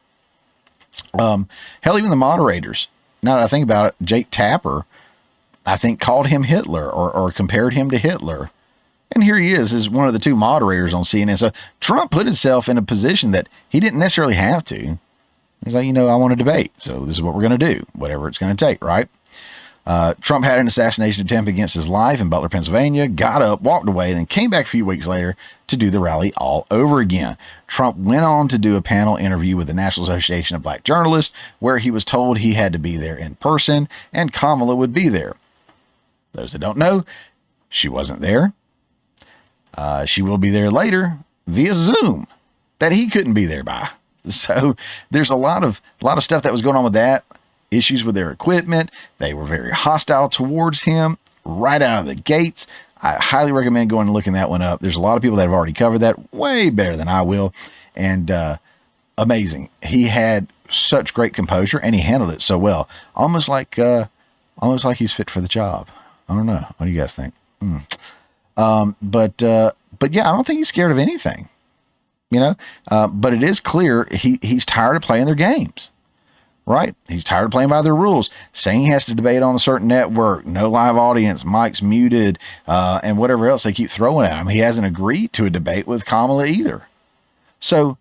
Hell, even the moderators. Now that I think about it, Jake Tapper, I think, called him Hitler or compared him to Hitler. And here he is one of the two moderators on CNN. So Trump put himself in a position that he didn't necessarily have to. He's like, I want to debate. So this is what we're going to do, whatever it's going to take, right? Trump had an assassination attempt against his life in Butler, Pennsylvania, got up, walked away, and then came back a few weeks later to do the rally all over again. Trump went on to do a panel interview with the National Association of Black Journalists, where he was told he had to be there in person, and Kamala would be there. Those that don't know, she wasn't there. She will be there later via Zoom that he couldn't be there by. So there's a lot of stuff that was going on with that. Issues with their equipment. They were very hostile towards him right out of the gates. I highly recommend going and looking that one up. There's a lot of people that have already covered that way better than I will. And amazing. He had such great composure and he handled it so well. Almost like he's fit for the job. I don't know. What do you guys think? But yeah, I don't think he's scared of anything, but it is clear he's tired of playing their games. Right? He's tired of playing by their rules, saying he has to debate on a certain network, no live audience, mic's muted, and whatever else they keep throwing at him. He hasn't agreed to a debate with Kamala either. So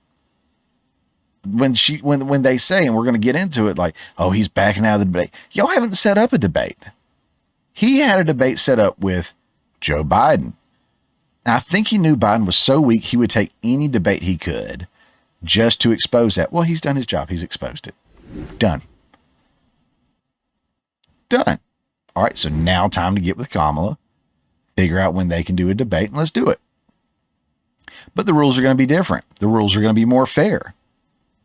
when they say, and we're going to get into it, like, oh, he's backing out of the debate. Y'all haven't set up a debate. He had a debate set up with Joe Biden. And I think he knew Biden was so weak, he would take any debate he could just to expose that. Well, he's done his job. He's exposed it. Done. All right, so now time to get with Kamala, figure out when they can do a debate, and let's do it. But the rules are going to be different. The rules are going to be more fair.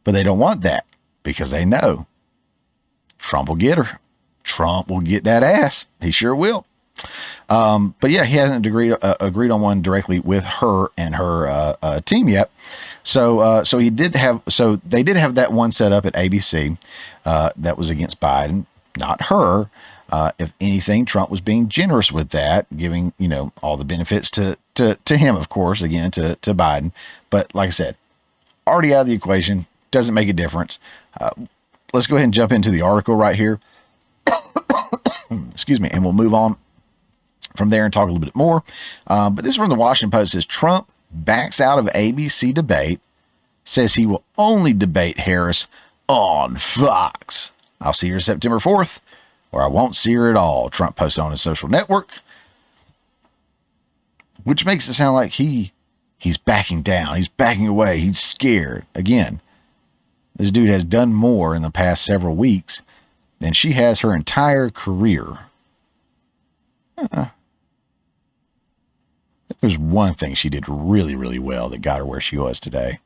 But they don't want that because they know Trump will get her. Trump will get that ass. He sure will. But yeah, he hasn't agreed on one directly with her and her team yet. So they did have that one set up at ABC that was against Biden, not her. If anything, Trump was being generous with that, giving all the benefits to him, of course, again to Biden. But like I said, already out of the equation, doesn't make a difference. Let's go ahead and jump into the article right here. Excuse me, and we'll move on from there and talk a little bit more. But this is from the Washington Post. It says Trump backs out of ABC debate, says he will only debate Harris on Fox. I'll see her September 4th, or I won't see her at all, Trump posted on his social network, which makes it sound like he's backing down. He's backing away. He's scared. Again, this dude has done more in the past several weeks than she has her entire career. There's one thing she did really, really well that got her where she was today,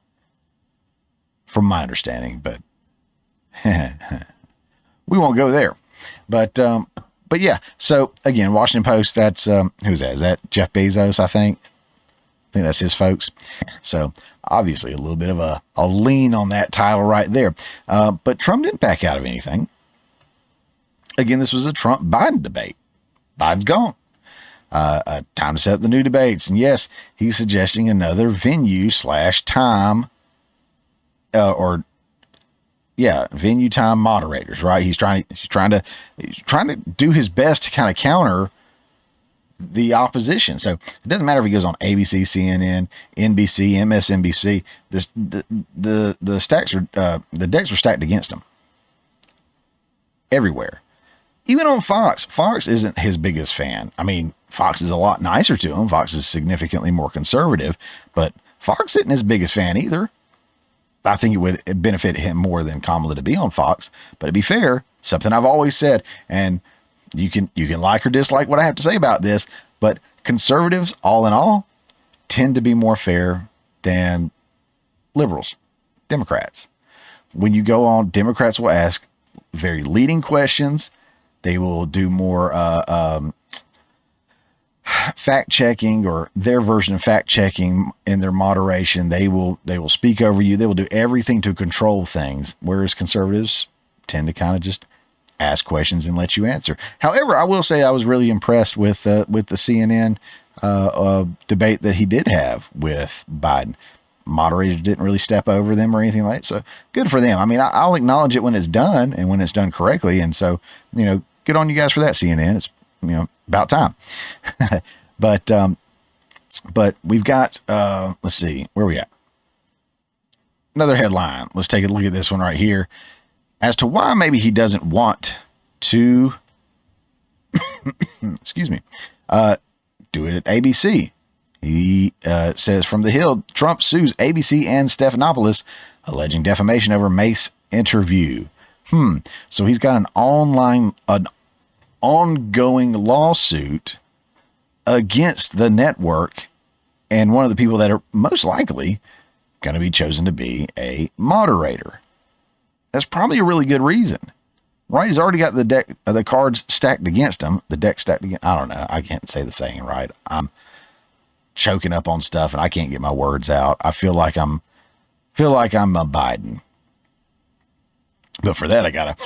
from my understanding, but we won't go there. But yeah, so again, Washington Post, that's, who's that? Is that Jeff Bezos? I think that's his folks. So obviously a little bit of a lean on that title right there. But Trump didn't back out of anything. Again, this was a Trump-Biden debate. Biden's gone. Time to set up the new debates. And yes, he's suggesting another venue/time, venue time moderators, right? He's trying to do his best to kind of counter the opposition. So it doesn't matter if he goes on ABC, CNN, NBC, MSNBC. The stacks are the decks are stacked against him everywhere. Even on Fox. Fox isn't his biggest fan. I mean, Fox is a lot nicer to him. Fox is significantly more conservative, but Fox isn't his biggest fan either. I think it would benefit him more than Kamala to be on Fox. But to be fair, something I've always said, and you can like or dislike what I have to say about this, but conservatives, all in all, tend to be more fair than liberals, Democrats. When you go on, Democrats will ask very leading questions. They will do more, fact checking, or their version of fact checking in their moderation. They will speak over you. They will do everything to control things, whereas conservatives tend to kind of just ask questions and let you answer. However, I will say I was really impressed with the CNN debate that he did have with Biden. Moderators didn't really step over them or anything like that. So good for them. I mean, I'll acknowledge it when it's done and when it's done correctly. And so, good on you guys for that, CNN. It's, about time. But we've got, let's see, where are we at? Another headline. Let's take a look at this one right here. As to why maybe he doesn't want to, excuse me, do it at ABC. He says from the Hill, Trump sues ABC and Stephanopoulos, alleging defamation over Mace interview. So he's got an ongoing lawsuit against the network and one of the people that are most likely going to be chosen to be a moderator. That's probably a really good reason, right? He's already got the cards stacked against him. The deck stacked against, I don't know. I can't say the saying right. I'm choking up on stuff and I can't get my words out. I feel like I'm a Biden, but for that I got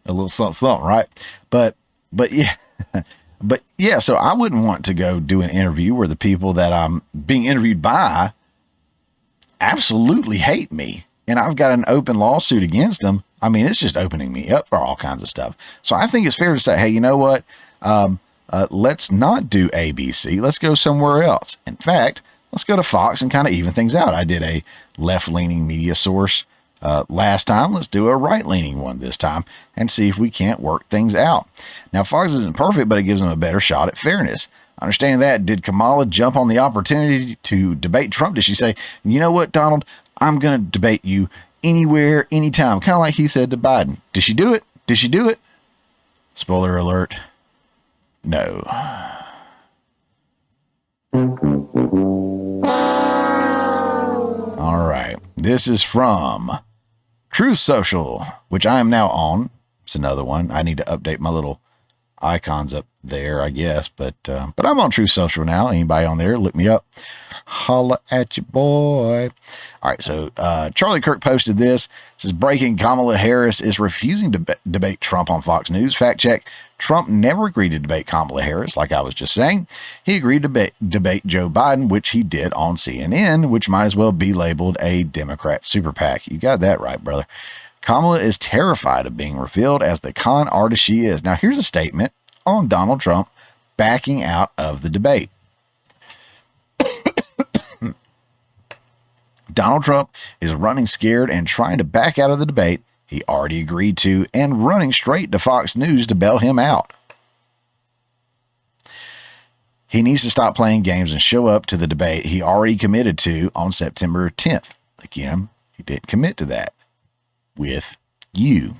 a little something, right? But yeah, so I wouldn't want to go do an interview where the people that I'm being interviewed by absolutely hate me and I've got an open lawsuit against them. I mean, it's just opening me up for all kinds of stuff. So I think it's fair to say, hey, you know what? Let's not do ABC. Let's go somewhere else. In fact, let's go to Fox and kind of even things out. I did a left-leaning media source last time. Let's do a right-leaning one this time and see if we can't work things out. Now, Fox isn't perfect, but it gives them a better shot at fairness. Understand that. Did Kamala jump on the opportunity to debate Trump? Did she say, you know what, Donald, I'm going to debate you anywhere, anytime, kind of like he said to Biden? Did she do it? Did she do it? Spoiler alert. No. All right. This is from Truth Social, which I am now on. It's another one. I need to update my little icons up there, I guess. But I'm on Truth Social now. Anybody on there, look me up. Holla at your boy. All right, so Charlie Kirk posted this. It says, breaking: Kamala Harris is refusing to debate Trump on Fox News. Fact check: Trump never agreed to debate Kamala Harris, like I was just saying. He agreed to debate Joe Biden, which he did on CNN, which might as well be labeled a Democrat super PAC. You got that right, brother. Kamala is terrified of being revealed as the con artist she is. Now, here's a statement on Donald Trump backing out of the debate. Donald Trump is running scared and trying to back out of the debate he already agreed to, and running straight to Fox News to bail him out. He needs to stop playing games and show up to the debate he already committed to on September 10th. Again, he didn't commit to that with you.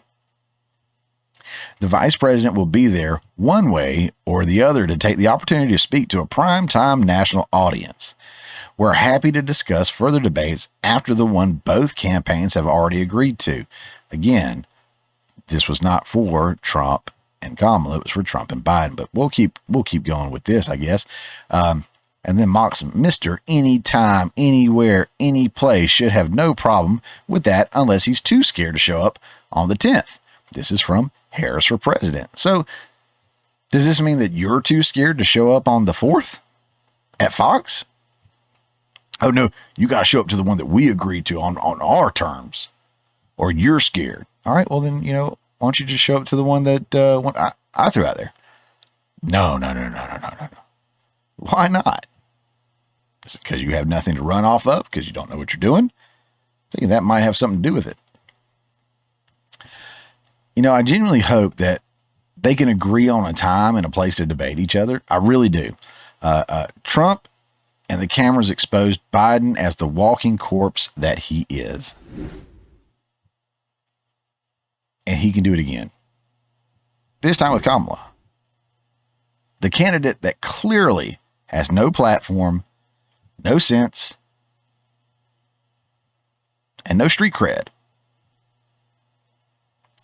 The vice president will be there one way or the other to take the opportunity to speak to a primetime national audience. We're happy to discuss further debates after the one both campaigns have already agreed to. Again, this was not for Trump and Kamala. It was for Trump and Biden, but we'll keep going with this, I guess. And then mocks Mr. Anytime, Anywhere, Any Place should have no problem with that unless he's too scared to show up on the 10th. This is from Harris for President. So does this mean that you're too scared to show up on the 4th at Fox? Oh, no, you got to show up to the one that we agreed to on our terms, or you're scared. All right, well, then, why don't you just show up to the one that I threw out there? No. Why not? Is it because you have nothing to run off of, because you don't know what you're doing? I think that might have something to do with it. I genuinely hope that they can agree on a time and a place to debate each other. I really do. Trump and the cameras exposed Biden as the walking corpse that he is. And he can do it again. This time with Kamala, the candidate that clearly has no platform, no sense, and no street cred.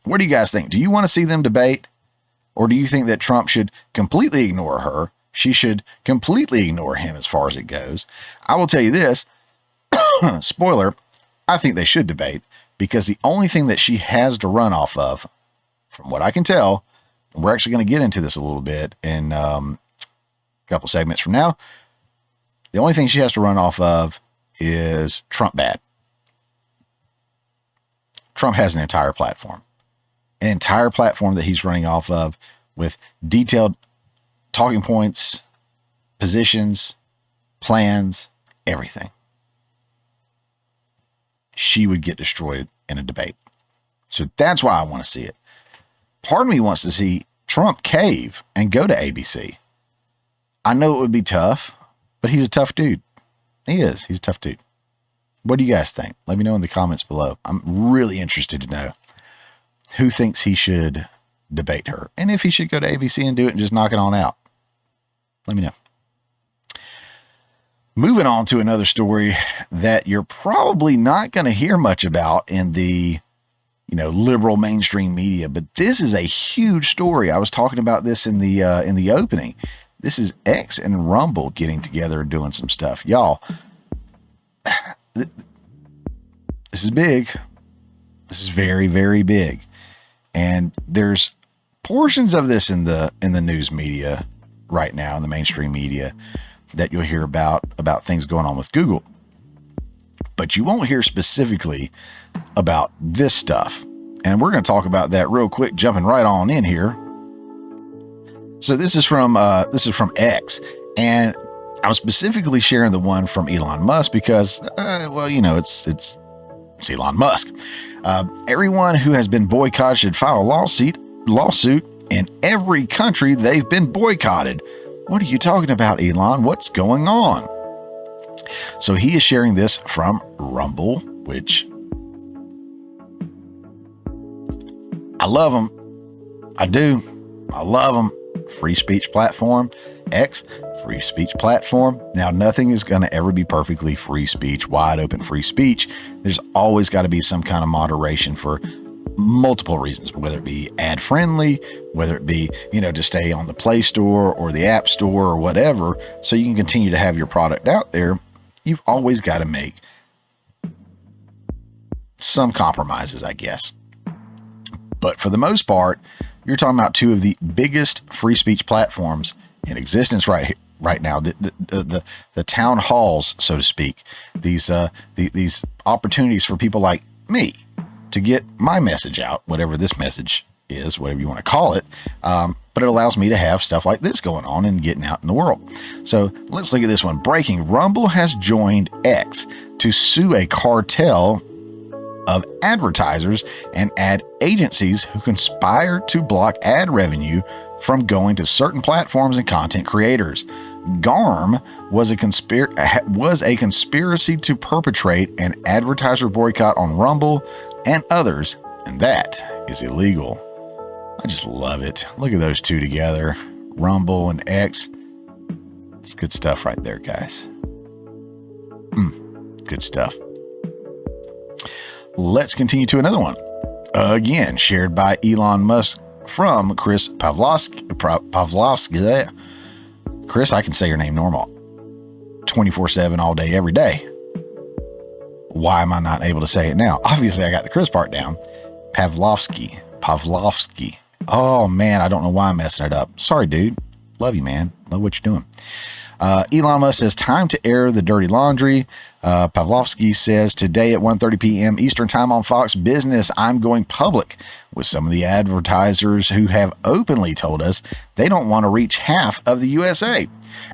What do you guys think? Do you want to see them debate? Or do you think that Trump should completely ignore her she should completely ignore him as far as it goes. I will tell you this, spoiler, I think they should debate, because the only thing that she has to run off of, from what I can tell, and we're actually going to get into this a little bit in a couple segments from now, the only thing she has to run off of is Trump bad. Trump has an entire platform that he's running off of with detailed talking points, positions, plans, everything. She would get destroyed in a debate. So that's why I want to see it. Part of me wants to see Trump cave and go to ABC. I know it would be tough, but he's a tough dude. He is. He's a tough dude. What do you guys think? Let me know in the comments below. I'm really interested to know who thinks he should debate her, and if he should go to ABC and do it and just knock it on out. Let me know. Moving on to another story that you're probably not going to hear much about in the, liberal mainstream media, but this is a huge story. I was talking about this in the opening. This is X and Rumble getting together and doing some stuff. Y'all, this is big. This is very, very big. And there's portions of this in the news media right now, in the mainstream media, that you'll hear about things going on with Google. But you won't hear specifically about this stuff. And we're going to talk about that real quick, jumping right on in here. So this is from X, and I'm specifically sharing the one from Elon Musk because, it's Elon Musk. Everyone who has been boycotted should file a lawsuit in every country they've been boycotted. What are you talking about, Elon? What's going on? So he is sharing this from Rumble, which I love them. I do. I love them. Free speech platform. X, free speech platform. Now, nothing is going to ever be perfectly free speech, wide open free speech. There's always got to be some kind of moderation for multiple reasons, whether it be ad friendly, whether it be, to stay on the Play Store or the App Store or whatever, so you can continue to have your product out there. You've always got to make some compromises, I guess. But for the most part, you're talking about two of the biggest free speech platforms in existence right now. The town halls, so to speak, these opportunities for people like me to get my message out, whatever this message is, whatever you want to call it. But it allows me to have stuff like this going on and getting out in the world. So let's look at this one. Breaking: Rumble has joined X to sue a cartel of advertisers and ad agencies who conspire to block ad revenue from going to certain platforms and content creators. GARM was a conspiracy to perpetrate an advertiser boycott on Rumble and others, and that is illegal. I just love it. Look at those two together, Rumble and X. It's good stuff right there, guys. Good stuff. Let's continue to another one. Again, shared by Elon Musk from Chris Pavlovsky. Chris, I can say your name normal. 24/7, all day, every day. Why am I not able to say it now? Obviously, I got the Chris part down. Pavlovsky. Oh, man, I don't know why I'm messing it up. Sorry, dude. Love you, man. Love what you're doing. Elon Musk says, time to air the dirty laundry. Pavlovsky says, today at 1:30 p.m. Eastern Time on Fox Business, I'm going public with some of the advertisers who have openly told us they don't want to reach half of the USA.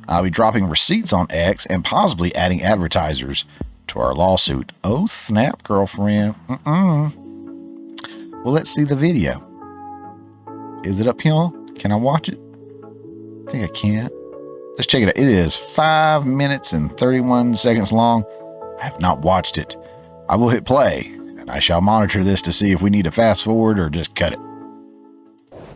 I'll be dropping receipts on X and possibly adding advertisers to our lawsuit. Oh, snap, girlfriend. Well, let's see the video. Is it up here? Can I watch it? I think I can. Let's check it out. It is 5 minutes and 31 seconds long. I have not watched it. I will hit play, and I shall monitor this to see if we need to fast forward or just cut it.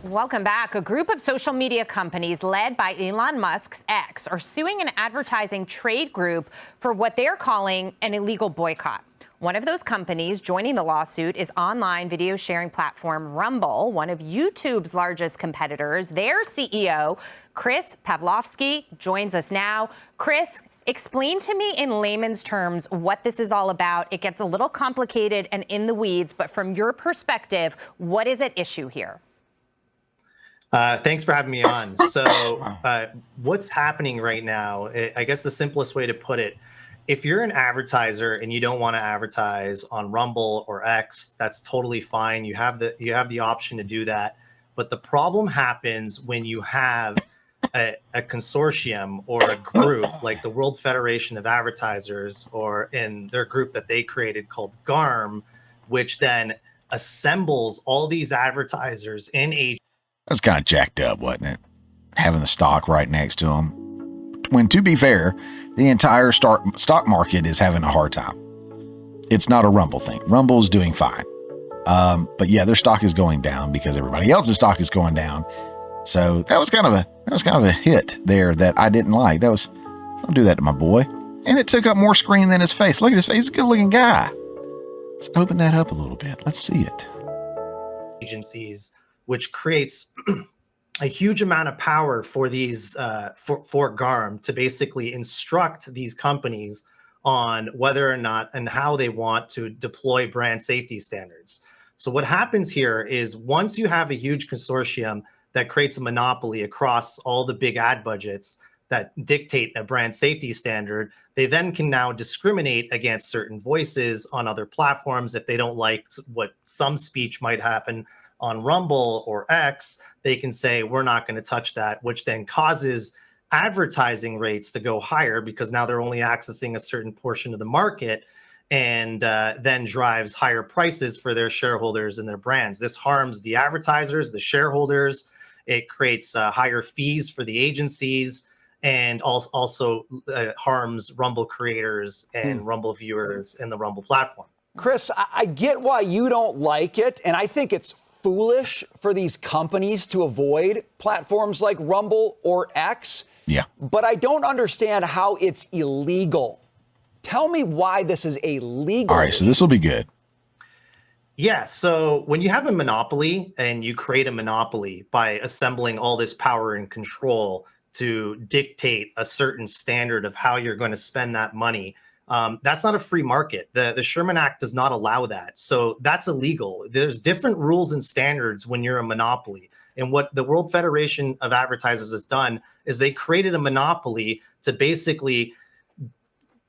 Welcome back. A group of social media companies led by Elon Musk's X are suing an advertising trade group for what they're calling an illegal boycott. One of those companies joining the lawsuit is online video sharing platform Rumble, one of YouTube's largest competitors. Their CEO, Chris Pavlovski, joins us now. Chris, explain to me in layman's terms what this is all about. It gets a little complicated and in the weeds, but from your perspective, what is at issue here? Thanks for having me on. So what's happening right now, I guess the simplest way to put it, if you're an advertiser and you don't want to advertise on Rumble or X, that's totally fine. You have the option to do that. But the problem happens when you have a consortium or a group like the World Federation of Advertisers, or in their group that they created called GARM, which then assembles all these advertisers in a... That's kind of jacked up, wasn't it? Having the stock right next to them. When, to be fair, the entire stock market is having a hard time. It's not a Rumble thing. Rumble's doing fine. But yeah, their stock is going down because everybody else's stock is going down. So that was kind of a hit there that I didn't like. Don't do that to my boy. And it took up more screen than his face. Look at his face. He's a good looking guy. Let's open that up a little bit. Let's see it. Agencies, which creates a huge amount of power for these for GARM to basically instruct these companies on whether or not and how they want to deploy brand safety standards. So what happens here is once you have a huge consortium that creates a monopoly across all the big ad budgets that dictate a brand safety standard, they then can now discriminate against certain voices on other platforms. If they don't like what some speech might happen on Rumble or X, they can say, we're not going to touch that, which then causes advertising rates to go higher because now they're only accessing a certain portion of the market, and then drives higher prices for their shareholders and their brands. This harms the advertisers, the shareholders. It creates higher fees for the agencies, and also harms Rumble creators and Rumble viewers in the Rumble platform. Chris, I get why you don't like it, and I think it's foolish for these companies to avoid platforms like Rumble or X. Yeah. But I don't understand how it's illegal. Tell me why this is a legal. All right, so this will be good. Yeah, so when you have a monopoly and you create a monopoly by assembling all this power and control to dictate a certain standard of how you're going to spend that money, that's not a free market. The Sherman Act does not allow that. So that's illegal. There's different rules and standards when you're a monopoly. And what the World Federation of Advertisers has done is they created a monopoly to basically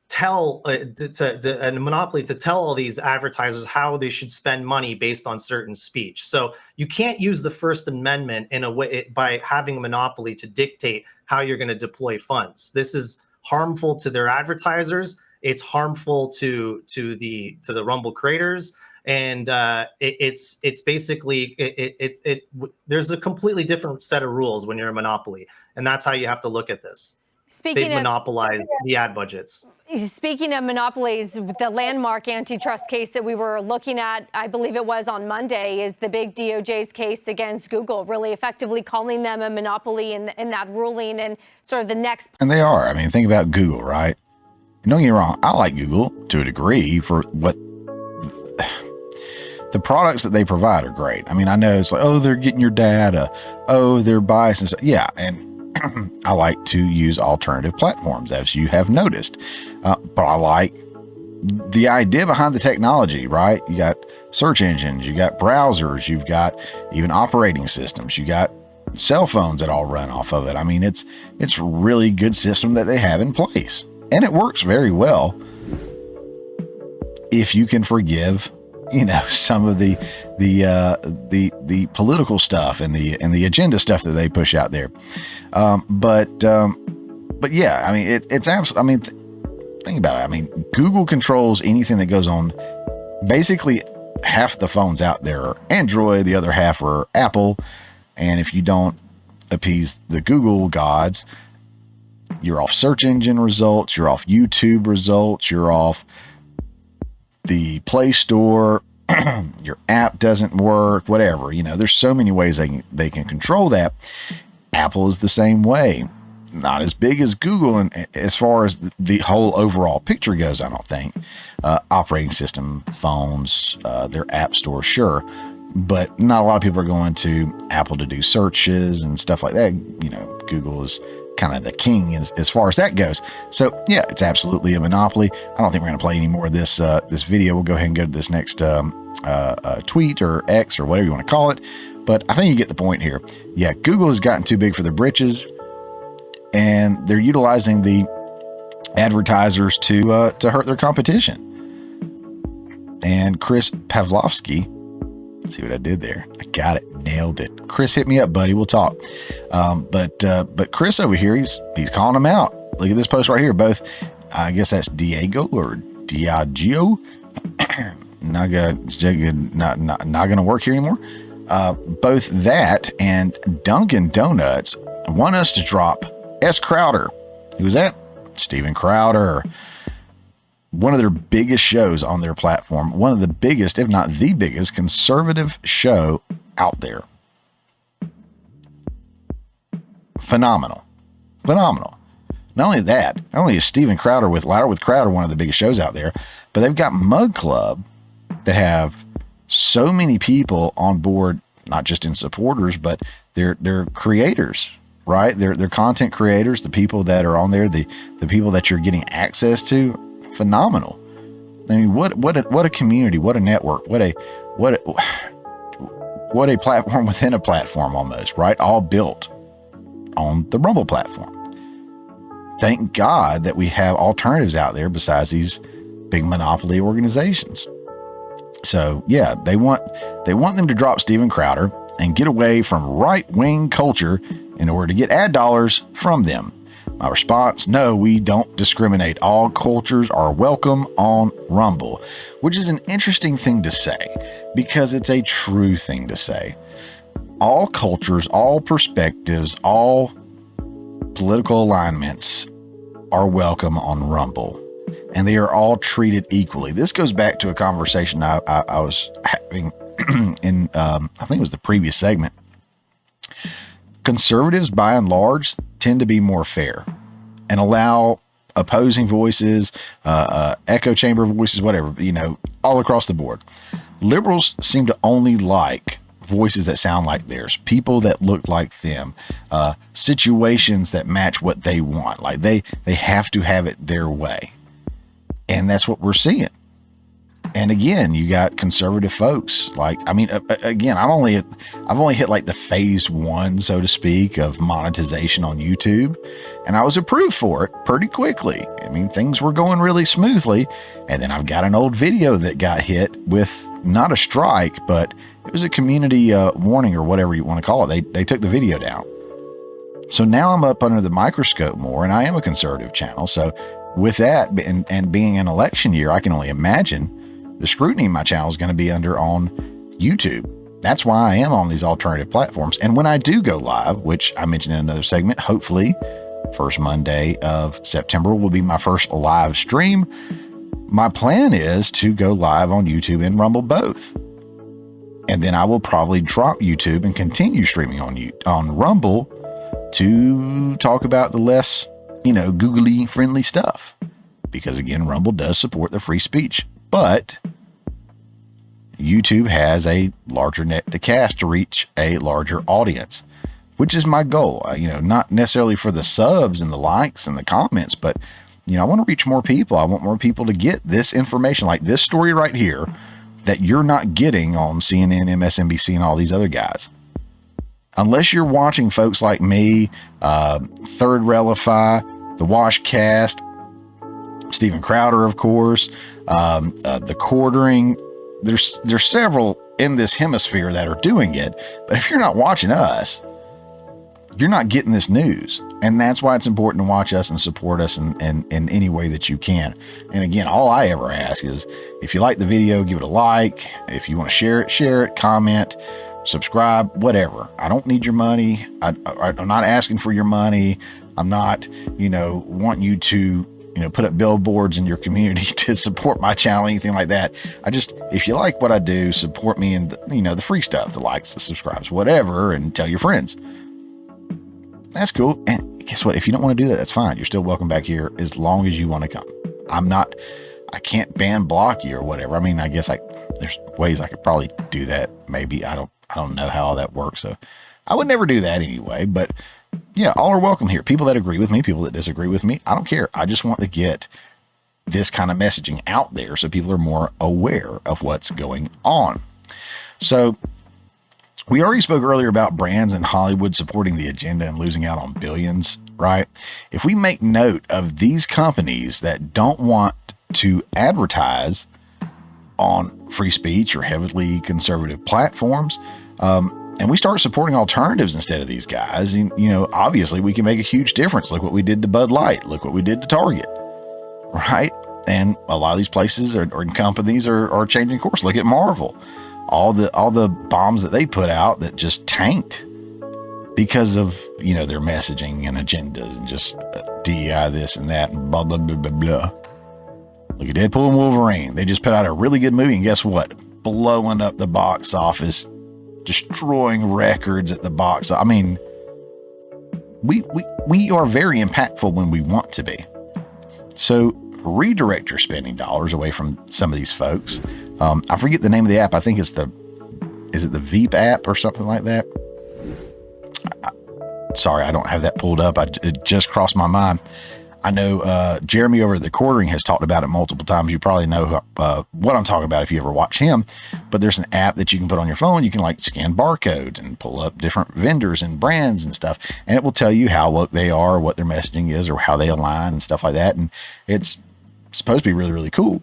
tell to tell all these advertisers how they should spend money based on certain speech. So you can't use the First Amendment in a way by having a monopoly to dictate how you're going to deploy funds. This is harmful to their advertisers. It's harmful to the Rumble creators, and it's basically there's a completely different set of rules when you're a monopoly, and that's how you have to look at this. They've monopolized the ad budgets. Speaking of monopolies, the landmark antitrust case that we were looking at, I believe it was on Monday, is the big DOJ's case against Google, really effectively calling them a monopoly in that ruling, and sort of the next. And they are. I mean, think about Google, right? Don't get me wrong. I like Google to a degree for what the products that they provide are great. I mean, I know it's like, oh, they're getting your data. Oh, they're biased and stuff. Yeah. And I like to use alternative platforms, as you have noticed. But I like the idea behind the technology, right? You got search engines, you got browsers, you've got even operating systems, you got cell phones that all run off of it. I mean, it's a really good system that they have in place, and it works very well if you can forgive, some of the political stuff and the agenda stuff that they push out there. But yeah, I mean, it's absolutely, I mean, think about it. I mean, Google controls anything that goes on. Basically, half the phones out there are Android, the other half are Apple. And if you don't appease the Google gods, you're off search engine results, you're off YouTube results, you're off the Play Store, your app doesn't work, whatever. There's so many ways they can control that. Apple is the same way. not as big as Google, and as far as the whole overall picture goes, I don't think. Operating system, phones, their app store, sure, but not a lot of people are going to Apple to do searches and stuff like that. You know, Google is kind of the king as far as that goes. So yeah, it's absolutely a monopoly. I don't think we're going to play any more of this video. We'll go ahead and go to this next tweet or X or whatever you want to call it. But I think you get the point here. Yeah, Google has gotten too big for their britches, and they're utilizing the advertisers to hurt their competition. And Chris Pavlovsky, see what I did there? I got it, nailed it. Chris, hit me up, buddy. We'll talk. But Chris over here, he's calling them out. Look at this post right here. Both, I guess that's Diego or Diageo. not gonna work here anymore. Both that and Dunkin' Donuts want us to drop S. Crowder. Who was that? Steven Crowder. One of their biggest shows on their platform. One of the biggest, if not the biggest, conservative show out there. Phenomenal. Not only that, not only is Steven Crowder with Louder with Crowder one of the biggest shows out there, but they've got Mug Club that have so many people on board, not just in supporters, but they're creators, right? They're content creators, the people that are on there, the people that you're getting access to. Phenomenal. I mean, what a community, what a network, what a platform within a platform almost, right? All built on the Rumble platform. Thank God that we have alternatives out there besides these big monopoly organizations. So yeah, they want them to drop Steven Crowder and get away from right-wing culture in order to get ad dollars from them. My response, no, we don't discriminate. All cultures are welcome on Rumble, which is an interesting thing to say because it's a true thing to say. All cultures, all perspectives, all political alignments are welcome on Rumble, and they are all treated equally. This goes back to a conversation I was having in, I think it was the previous segment. Conservatives, by and large, tend to be more fair and allow opposing voices, echo chamber voices, whatever, all across the board. Liberals seem to only like voices that sound like theirs, people that look like them, situations that match what they want. Like they have to have it their way. And that's what we're seeing. And again, you got conservative folks. Again, I've only hit like the phase 1, so to speak, of monetization on YouTube. And I was approved for it pretty quickly. I mean, things were going really smoothly. And then I've got an old video that got hit with not a strike, but it was a community warning or whatever you want to call it. They took the video down. So now I'm up under the microscope more, and I am a conservative channel. So with that and being an election year, I can only imagine the scrutiny my channel is going to be under on YouTube. That's why I am on these alternative platforms. And when I do go live, which I mentioned in another segment, hopefully first Monday of September will be my first live stream. My plan is to go live on YouTube and Rumble both. And then I will probably drop YouTube and continue streaming on Rumble to talk about the less, googly friendly stuff. Because again, Rumble does support the free speech. But YouTube has a larger net to cast to reach a larger audience, which is my goal. Not necessarily for the subs and the likes and the comments, but I want to reach more people. I want more people to get this information, like this story right here, that you're not getting on CNN, MSNBC, and all these other guys. Unless you're watching folks like me, Third Relify, The Washcast, Steven Crowder, of course, the Quartering. There's several in this hemisphere that are doing it, but if you're not watching us, you're not getting this news. And that's why it's important to watch us and support us in any way that you can. And again, all I ever ask is if you like the video, give it a like. If you want to share it, comment, subscribe, whatever. I don't need your money. I'm not asking for your money. I'm not, want you to, put up billboards in your community to support my channel, anything like that. If you like what I do, support me in the free stuff, the likes, the subscribes, whatever, and tell your friends. That's cool. And guess what? If you don't want to do that, that's fine. You're still welcome back here as long as you want to come. I can't ban block you or whatever. I mean, I guess there's ways I could probably do that. Maybe I don't know how all that works. So I would never do that anyway, but yeah, all are welcome here. People that agree with me, people that disagree with me. I don't care. I just want to get this kind of messaging out there so people are more aware of what's going on. So we already spoke earlier about brands in Hollywood supporting the agenda and losing out on billions, right? If we make note of these companies that don't want to advertise on free speech or heavily conservative platforms, and we start supporting alternatives instead of these guys, obviously we can make a huge difference. Look what we did to Bud Light. Look what we did to Target, right? And a lot of these places or companies are changing course. Look at Marvel. All the bombs that they put out that just tanked because of, their messaging and agendas and just DEI this and that and blah, blah, blah, blah, blah. Look at Deadpool and Wolverine. They just put out a really good movie, and guess what? Blowing up the box office, destroying records at the box. I mean, we are very impactful when we want to be. So redirect your spending dollars away from some of these folks. I forget the name of the app. I think is it the Veep app or something like that? Sorry, I don't have that pulled up. It just crossed my mind. I know Jeremy over at The Quartering has talked about it multiple times. You probably know what I'm talking about if you ever watch him. But there's an app that you can put on your phone. You can scan barcodes and pull up different vendors and brands and stuff. And it will tell you how woke they are, what their messaging is, or how they align and stuff like that. And it's supposed to be really, really cool.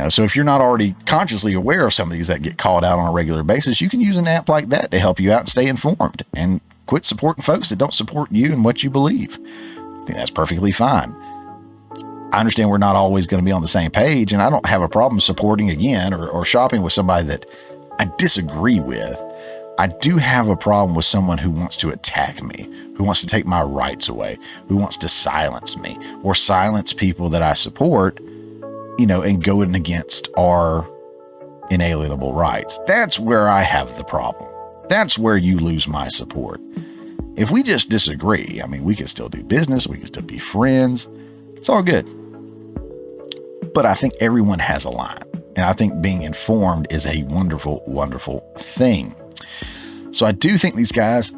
So if you're not already consciously aware of some of these that get called out on a regular basis, you can use an app like that to help you out and stay informed and quit supporting folks that don't support you and what you believe. I think that's perfectly fine. I understand we're not always going to be on the same page, and I don't have a problem supporting again or shopping with somebody that I disagree with. I do have a problem with someone who wants to attack me, who wants to take my rights away, who wants to silence me or silence people that I support, and going against our inalienable rights. That's where I have the problem. That's where you lose my support. If we just disagree, we can still do business. We can still be friends. It's all good. But I think everyone has a line. And I think being informed is a wonderful, wonderful thing. So I do think these guys,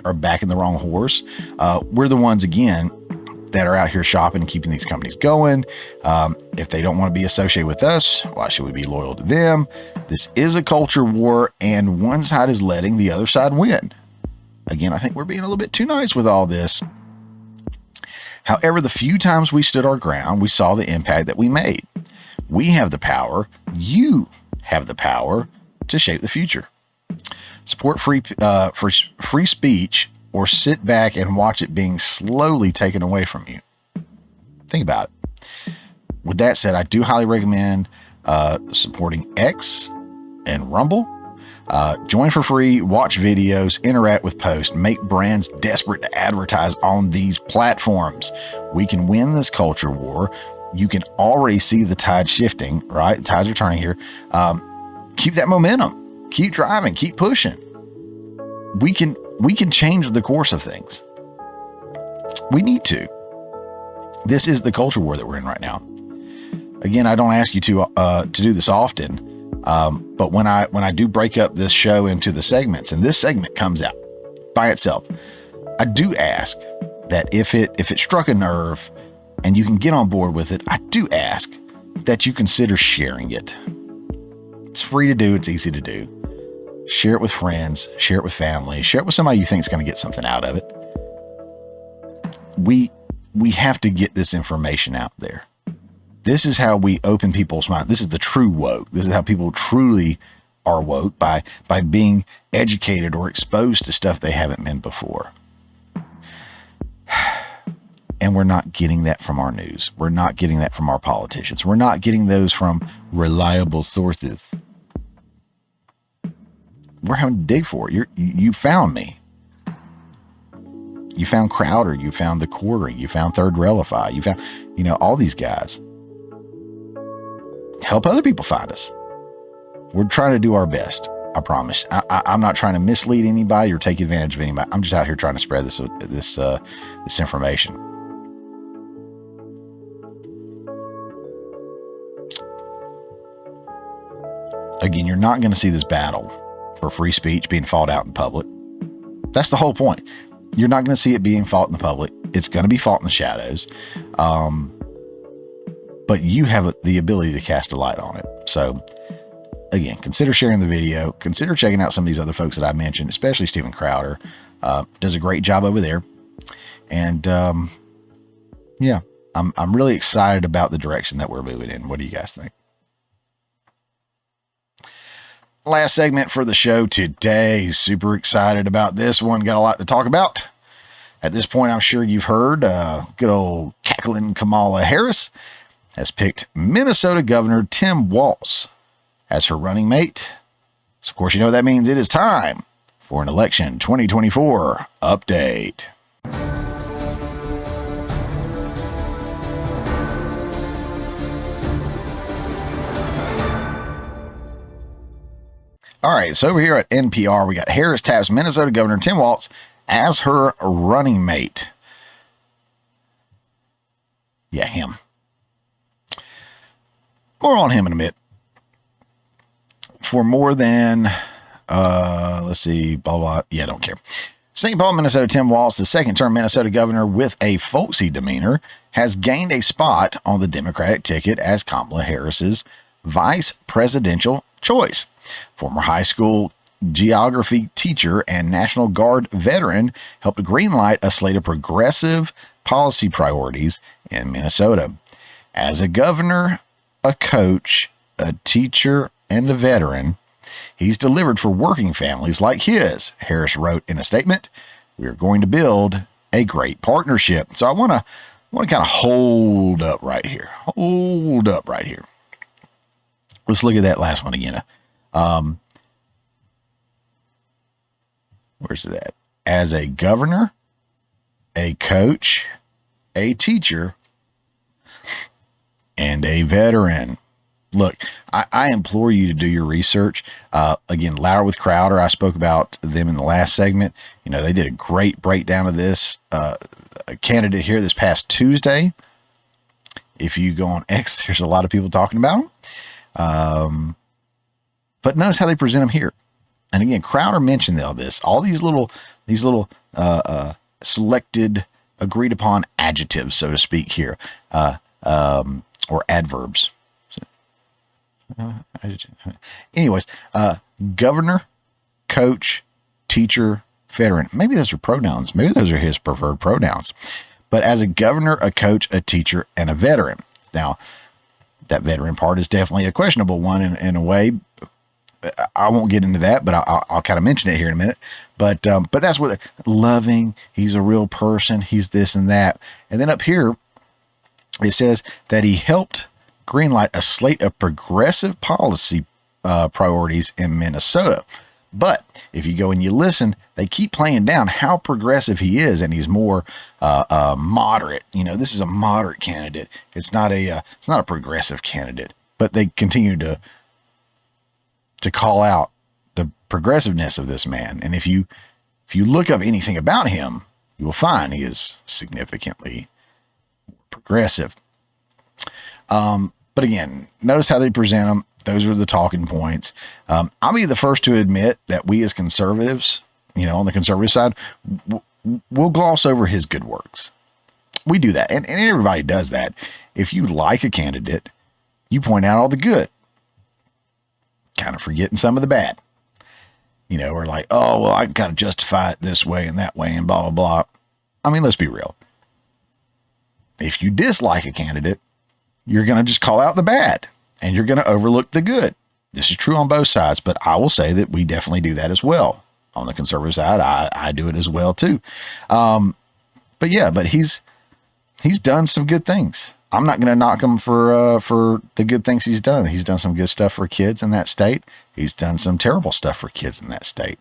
are backing the wrong horse. We're the ones, again, that are out here shopping and keeping these companies going. If they don't want to be associated with us, why should we be loyal to them? This is a culture war, and one side is letting the other side win. Again, I think we're being a little bit too nice with all this. However, the few times we stood our ground, we saw the impact that we made. We have the power. You have the power to shape the future. Support free speech, or sit back and watch it being slowly taken away from you. Think about it. With that said, I do highly recommend supporting X and Rumble. Join for free, watch videos, interact with posts, make brands desperate to advertise on these platforms. We can win this culture war. You can already see the tide shifting, right? The tides are turning here. Keep that momentum. Keep driving. Keep pushing. We can change the course of things. We need to. This is the culture war that we're in right now. Again, I don't ask you to do this often. But when I do break up this show into the segments, and this segment comes out by itself, I do ask that if it struck a nerve and you can get on board with it, I do ask that you consider sharing it. It's free to do. It's easy to do. Share it with friends, share it with family, share it with somebody you think is going to get something out of it. We have to get this information out there. This is how we open people's minds. This is the true woke. This is how people truly are woke, by being educated or exposed to stuff they haven't been before. And we're not getting that from our news. We're not getting that from our politicians. We're not getting those from reliable sources. We're having to dig for it. You found me. You found Crowder. You found The Quartering. You found Third Relify. You found, all these guys. Help other people find us. We're trying to do our best. I promise. I'm not trying to mislead anybody or take advantage of anybody. I'm just out here trying to spread this information. Again, you're not going to see this battle for free speech being fought out in public. That's the whole point. You're not going to see it being fought in the public. It's going to be fought in the shadows. But you have the ability to cast a light on it. So again, consider sharing the video. Consider checking out some of these other folks that I mentioned, especially Steven Crowder. Does a great job over there. And yeah, I'm really excited about the direction that we're moving in. What do you guys think? Last segment for the show today. Super excited about this one. Got a lot to talk about. At this point, I'm sure you've heard good old cackling Kamala Harris has picked Minnesota Governor Tim Walz as her running mate. So, of course, you know what that means. It is time for an election 2024 update. All right, so over here at NPR, we got Harris taps Minnesota Governor Tim Walz as her running mate. Yeah, him. More on him in a bit. For more than, let's see, blah, blah. Yeah, don't care. St. Paul, Minnesota, Tim Walz, the second-term Minnesota governor with a folksy demeanor, has gained a spot on the Democratic ticket as Kamala Harris's vice presidential choice. Former high school geography teacher and National Guard veteran helped greenlight a slate of progressive policy priorities in Minnesota. As a governor, a coach, a teacher, and a veteran, he's delivered for working families like his, Harris wrote in a statement. We are going to build a great partnership. So I want to kind of hold up right here. Hold up right here. Let's look at that last one again. Where's it at? As a governor, a coach, a teacher, and a veteran. Look, I implore you to do your research. Again, Louder with Crowder, I spoke about them in the last segment. You know, they did a great breakdown of this candidate here this past Tuesday. If you go on X, there's a lot of people talking about them. But notice how they present them here. And again, Crowder mentioned all this, all these little selected, agreed upon adjectives, so to speak here, or adverbs. Anyways, governor, coach, teacher, veteran. Maybe those are pronouns. Maybe those are his preferred pronouns. But as a governor, a coach, a teacher, and a veteran. Now, that veteran part is definitely a questionable one in a way. I won't get into that, but I'll kind of mention it here in a minute. But that's what loving. He's a real person. He's this and that. And then up here, it says that he helped greenlight a slate of progressive policy priorities in Minnesota. But if you go and you listen, they keep playing down how progressive he is, and he's more moderate. You know, this is a moderate candidate. It's not a progressive candidate. But they continue to call out the progressiveness of this man. And if you look up anything about him, you will find he is significantly progressive. But again, notice how they present them. Those are the talking points. I'll be the first to admit that we as conservatives, you know, on the conservative side, we'll gloss over his good works. We do that. And everybody does that. If you like a candidate, you point out all the good, kind of forgetting some of the bad. You know, we're like, oh, well, I got to justify it this way and that way and blah, blah, blah. I mean, let's be real. If you dislike a candidate, you're going to just call out the bad and you're going to overlook the good. This is true on both sides, but I will say that we definitely do that as well. On the conservative side, I do it as well too. But he's done some good things. I'm not going to knock him for the good things he's done. He's done some good stuff for kids in that state. He's done some terrible stuff for kids in that state.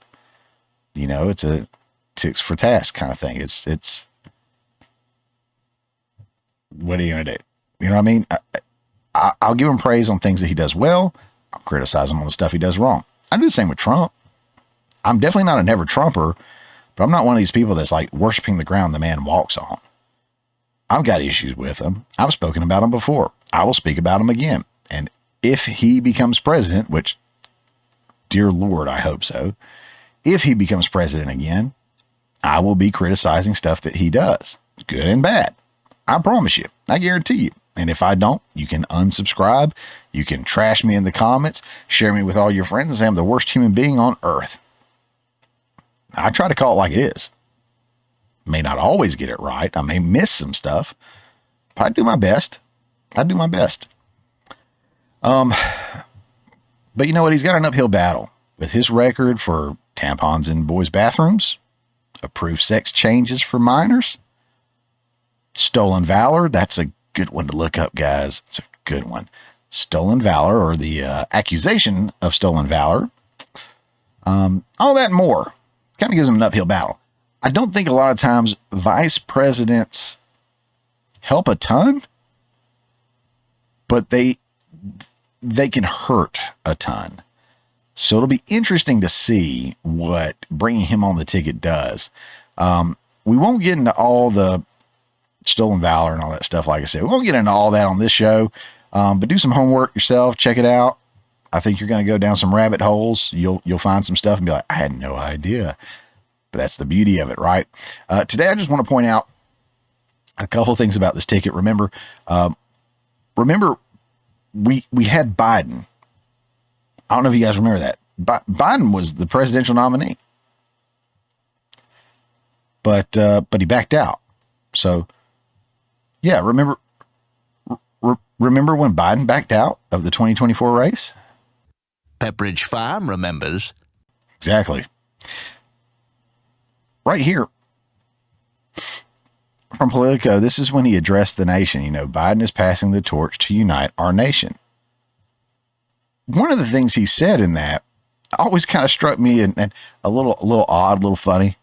You know, it's a ticks for task kind of thing. It's what are you going to do? You know what I mean? I'll give him praise on things that he does well. I'll criticize him on the stuff he does wrong. I do the same with Trump. I'm definitely not a never Trumper, but I'm not one of these people that's like worshiping the ground the man walks on. I've got issues with him. I've spoken about him before. I will speak about him again. And if he becomes president, which, dear Lord, I hope so. If he becomes president again, I will be criticizing stuff that he does, good and bad. I promise you. I guarantee you. And if I don't, you can unsubscribe. You can trash me in the comments, share me with all your friends, and say I'm the worst human being on earth. I try to call it like it is. May not always get it right. I may miss some stuff, but I do my best. But you know what? He's got an uphill battle with his record for tampons in boys' bathrooms, approved sex changes for minors, stolen valor. That's a good one to look up, guys. It's a good one. Stolen valor, or the accusation of stolen valor. All that and more. Kind of gives him an uphill battle. I don't think a lot of times vice presidents help a ton, but they can hurt a ton. So it'll be interesting to see what bringing him on the ticket does. We won't get into all the stolen valor and all that stuff. Like I said, we won't get into all that on this show, but do some homework yourself. Check it out. I think you're going to go down some rabbit holes. You'll find some stuff and be like, I had no idea. But that's the beauty of it, right? Today, I just want to point out a couple of things about this ticket. Remember, we had Biden. I don't know if you guys remember that. Biden was the presidential nominee, but he backed out. So, yeah, remember when Biden backed out of the 2024 race? Pepperidge Farm remembers. Exactly. Right here from Politico, this is when he addressed the nation. You know, Biden is passing the torch to unite our nation. One of the things he said in that always kind of struck me and a little odd, a little funny.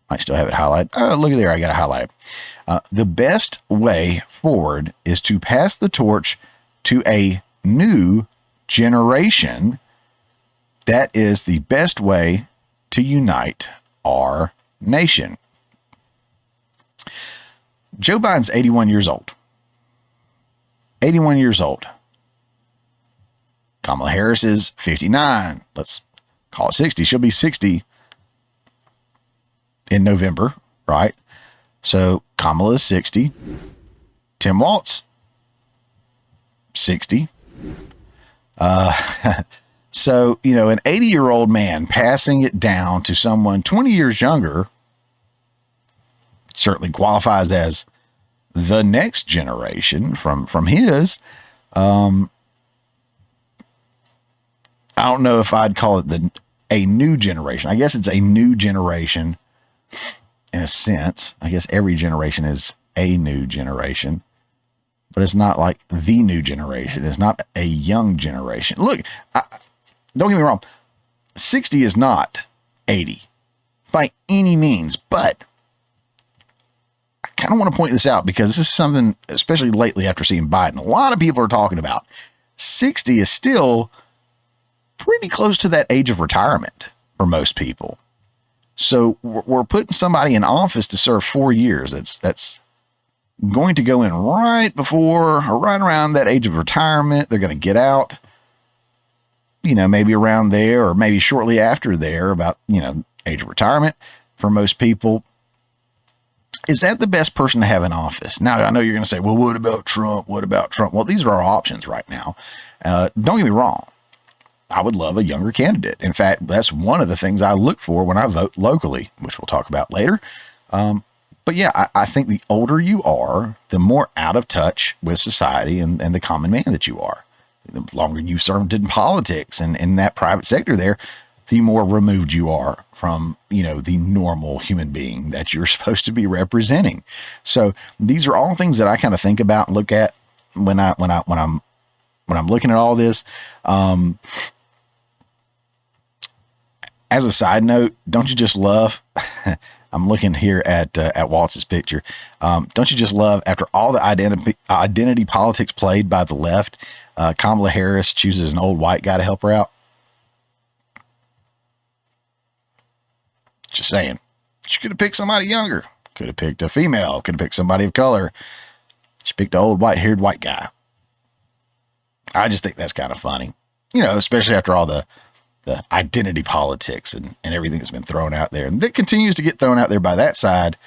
I still have it highlighted. Oh, look at there. I got it highlighted. The best way forward is to pass the torch to a new generation. That is the best way to unite our nation. Joe Biden's 81 years old. 81 years old. Kamala Harris is 59. Let's call it 60. She'll be 60 in November, right? So Kamala is 60. Tim Walz, 60. So, you know, an 80-year-old man passing it down to someone 20 years younger certainly qualifies as the next generation from his. I don't know if I'd call it a new generation. I guess it's a new generation in a sense. I guess every generation is a new generation, but it's not like the new generation. It's not a young generation. Look, don't get me wrong. 60 is not 80 by any means, but I kind of want to point this out because this is something, especially lately after seeing Biden, a lot of people are talking about. 60 is still pretty close to that age of retirement for most people. So we're putting somebody in office to serve 4 years. That's going to go in right before or right around that age of retirement. They're going to get out, you know, maybe around there or maybe shortly after there, about, you know, age of retirement for most people. Is that the best person to have in office? Now, I know you're going to say, well, what about Trump? What about Trump? Well, these are our options right now. Don't get me wrong. I would love a younger candidate. In fact, that's one of the things I look for when I vote locally, which we'll talk about later. But yeah, I think the older you are, the more out of touch with society and the common man that you are. The longer you've served in politics and in that private sector there, the more removed you are from, you know, the normal human being that you're supposed to be representing. So these are all things that I kind of think about and look at when I'm looking at all this. As a side note, don't you just love, I'm looking here at Waltz's picture. Don't you just love, after all the identity politics played by the left, Kamala Harris chooses an old white guy to help her out? Just saying. She could have picked somebody younger. Could have picked a female. Could have picked somebody of color. She picked an old white-haired white guy. I just think that's kind of funny. Especially after all the identity politics and everything that's been thrown out there. And that continues to get thrown out there by that side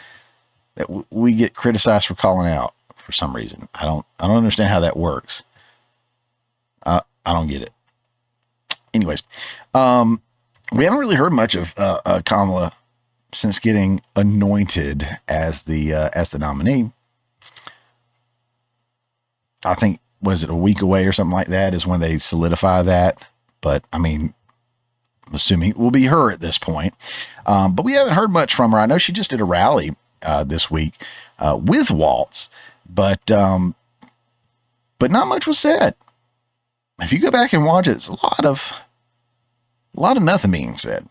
that we get criticized for calling out for some reason. I don't understand how that works. I don't get it. Anyways, we haven't really heard much of Kamala since getting anointed as the nominee. I think, was it a week away or something like that is when they solidify that. But I mean, I'm assuming it will be her at this point. But we haven't heard much from her. I know she just did a rally this week with Waltz, but not much was said. If you go back and watch it, it's a lot of nothing being said,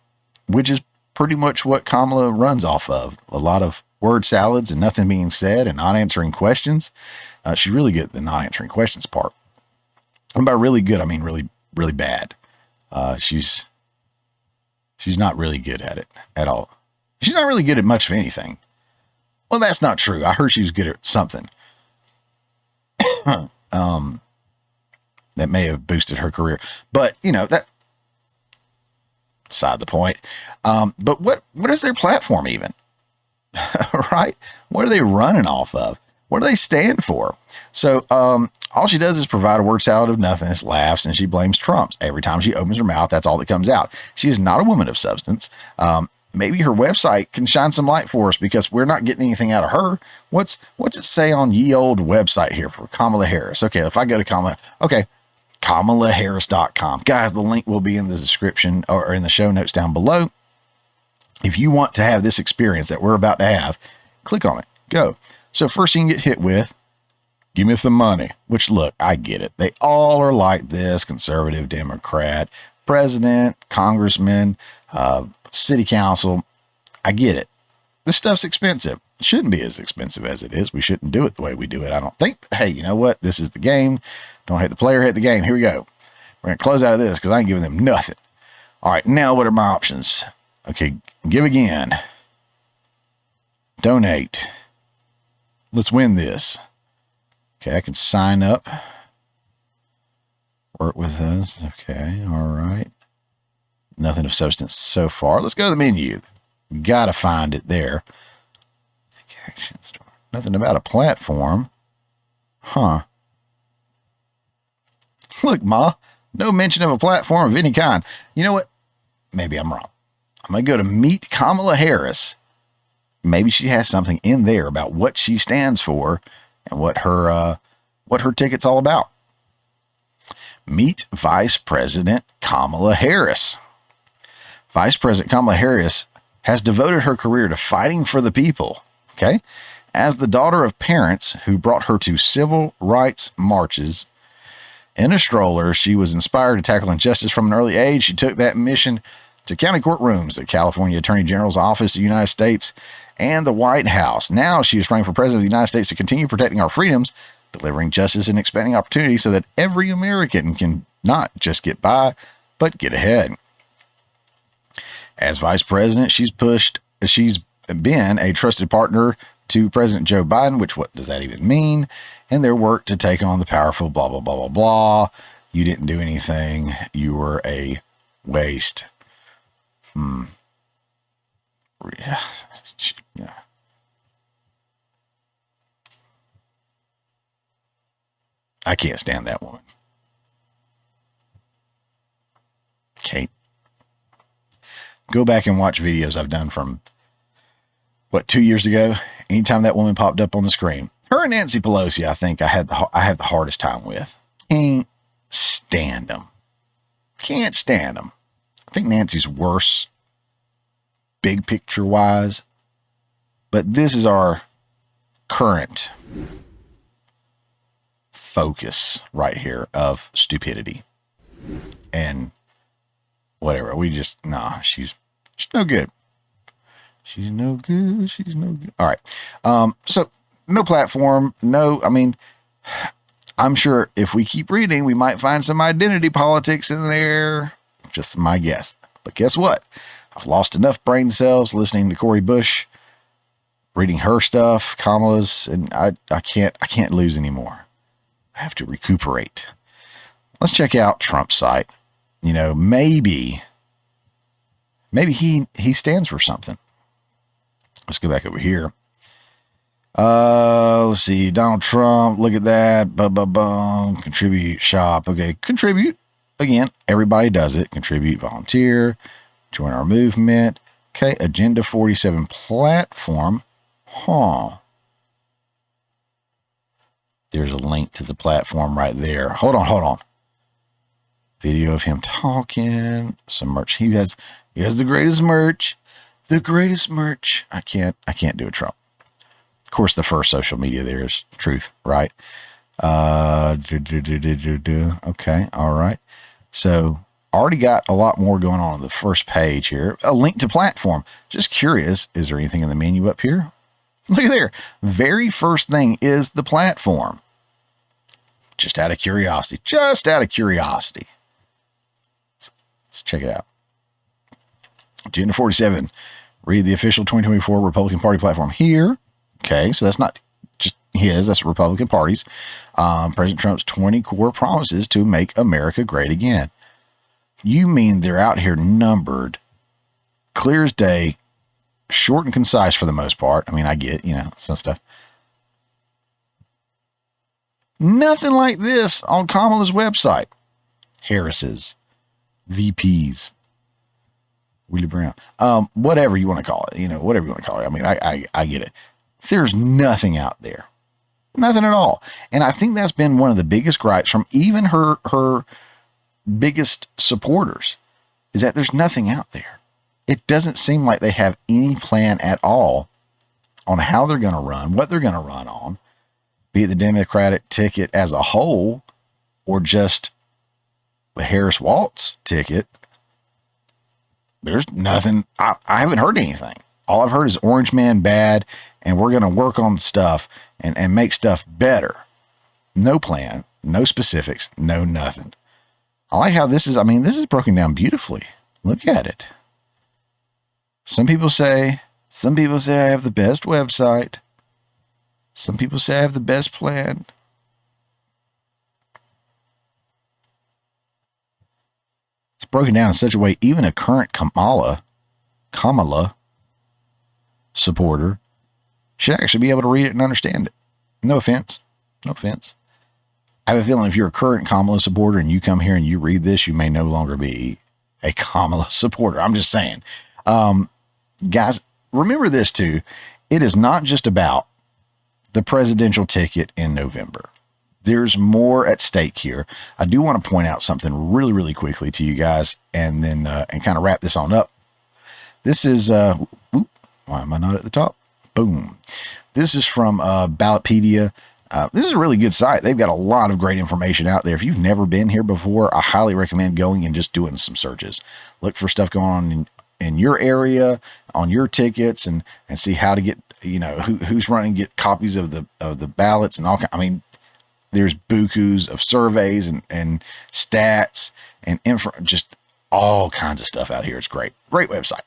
which is pretty much what Kamala runs off of. A lot of word salads and nothing being said and not answering questions. She's really good at the not answering questions part. And by really good, I mean really, really bad. She's not really good at it at all. She's not really good at much of anything. Well, that's not true. I heard she was good at something. That may have boosted her career, but that beside the point. But what is their platform even? Right? What are they running off of? What do they stand for? So, all she does is provide a word salad of nothingness, laughs, and she blames Trump. Every time she opens her mouth, that's all that comes out. She is not a woman of substance. Maybe her website can shine some light for us because we're not getting anything out of her. What's it say on ye old website here for Kamala Harris? Okay, if I go to KamalaHarris.com. Guys, the link will be in the description or in the show notes down below. If you want to have this experience that we're about to have, click on it. Go. So first you can get hit with, give me the money, which look, I get it. They all are like this: conservative, Democrat, president, congressman, city council. I get it. This stuff's expensive. It shouldn't be as expensive as it is. We shouldn't do it the way we do it, I don't think. Hey, you know what? This is the game. Don't hate the player, hate the game. Here we go. We're going to close out of this because I ain't giving them nothing. All right, now what are my options? Okay, give again. Donate. Let's win this. Okay, I can sign up. Work with us. Okay, all right. Nothing of substance so far. Let's go to the menu. Gotta find it there. Take action. Nothing about a platform. Huh. Look, Ma, no mention of a platform of any kind. You know what? Maybe I'm wrong. I'm going to go to Meet Kamala Harris. Maybe she has something in there about what she stands for and what her ticket's all about. Meet Vice President Kamala Harris. Vice President Kamala Harris has devoted her career to fighting for the people. Okay. As the daughter of parents who brought her to civil rights marches in a stroller, she was inspired to tackle injustice from an early age. She took that mission to county courtrooms, the California Attorney General's office, the United States, and the White House. Now she is running for president of the United States to continue protecting our freedoms, delivering justice and expanding opportunity so that every American can not just get by, but get ahead. As vice president, she's been a trusted partner to President Joe Biden, which what does that even mean? And their work to take on the powerful, blah, blah, blah, blah, blah. You didn't do anything. You were a waste. Yeah. I can't stand that woman. Kate. Go back and watch videos I've done from, 2 years ago? Anytime that woman popped up on the screen. Her and Nancy Pelosi, I think I have the hardest time with. Can't stand them. Can't stand them. I think Nancy's worse, big picture wise. But this is our current focus right here of stupidity. And whatever. She's no good. She's no good. She's no good. All right. So no platform. I'm sure if we keep reading, we might find some identity politics in there. Just my guess. But guess what? I've lost enough brain cells listening to Cori Bush, reading her stuff, Kamala's, and I can't lose anymore. I have to recuperate. Let's check out Trump's site. You know, maybe he stands for something. Let's go back over here. Let's see. Donald Trump. Look at that. Contribute, shop. Okay. Contribute. Again, everybody does it. Contribute, volunteer, join our movement. Okay. Agenda 47 platform. Huh. There's a link to the platform right there. Hold on. Video of him talking. Some merch. He has the greatest merch. The greatest merch. I can't do a Trump. Of course, the first social media there is Truth, right? Okay, all right. So already got a lot more going on the first page here. A link to platform. Just curious, is there anything in the menu up here? Look at there. Very first thing is the platform. Just out of curiosity. Let's check it out. Agenda 47. Read the official 2024 Republican Party platform here. Okay, so that's not just his, that's Republican Party's. President Trump's 20 core promises to make America great again. You mean they're out here numbered, clear as day, short and concise for the most part. I mean, I get, some stuff. Nothing like this on Kamala's website. Harris's, VPs, Willie Brown, whatever you want to call it, whatever you want to call it. I mean, I get it. There's nothing out there, nothing at all. And I think that's been one of the biggest gripes from even her biggest supporters, is that there's nothing out there. It doesn't seem like they have any plan at all on how they're going to run, what they're going to run on, be it the Democratic ticket as a whole or just the Harris Waltz ticket. There's nothing. I haven't heard anything. All I've heard is Orange Man bad, and we're going to work on stuff and make stuff better. No plan, no specifics, no nothing. I like how this is. I mean, this is broken down beautifully. Look at it. Some people say I have the best website. Some people say I have the best plan. It's broken down in such a way, even a current Kamala supporter should actually be able to read it and understand it. No offense. I have a feeling if you're a current Kamala supporter and you come here and you read this, you may no longer be a Kamala supporter. I'm just saying. Guys, remember this too. It is not just about the presidential ticket in November. There's more at stake here. I do want to point out something really, really quickly to you guys, and then and kind of wrap this on up. This is why am I not at the top? Boom. This is from Ballotpedia. This is a really good site. They've got a lot of great information out there. If you've never been here before, I highly recommend going and just doing some searches. Look for stuff going on in your area, on your tickets, and see how to get, who's running, get copies of the ballots and all kinds. I mean, there's bukus of surveys and stats and just all kinds of stuff out here. It's great website.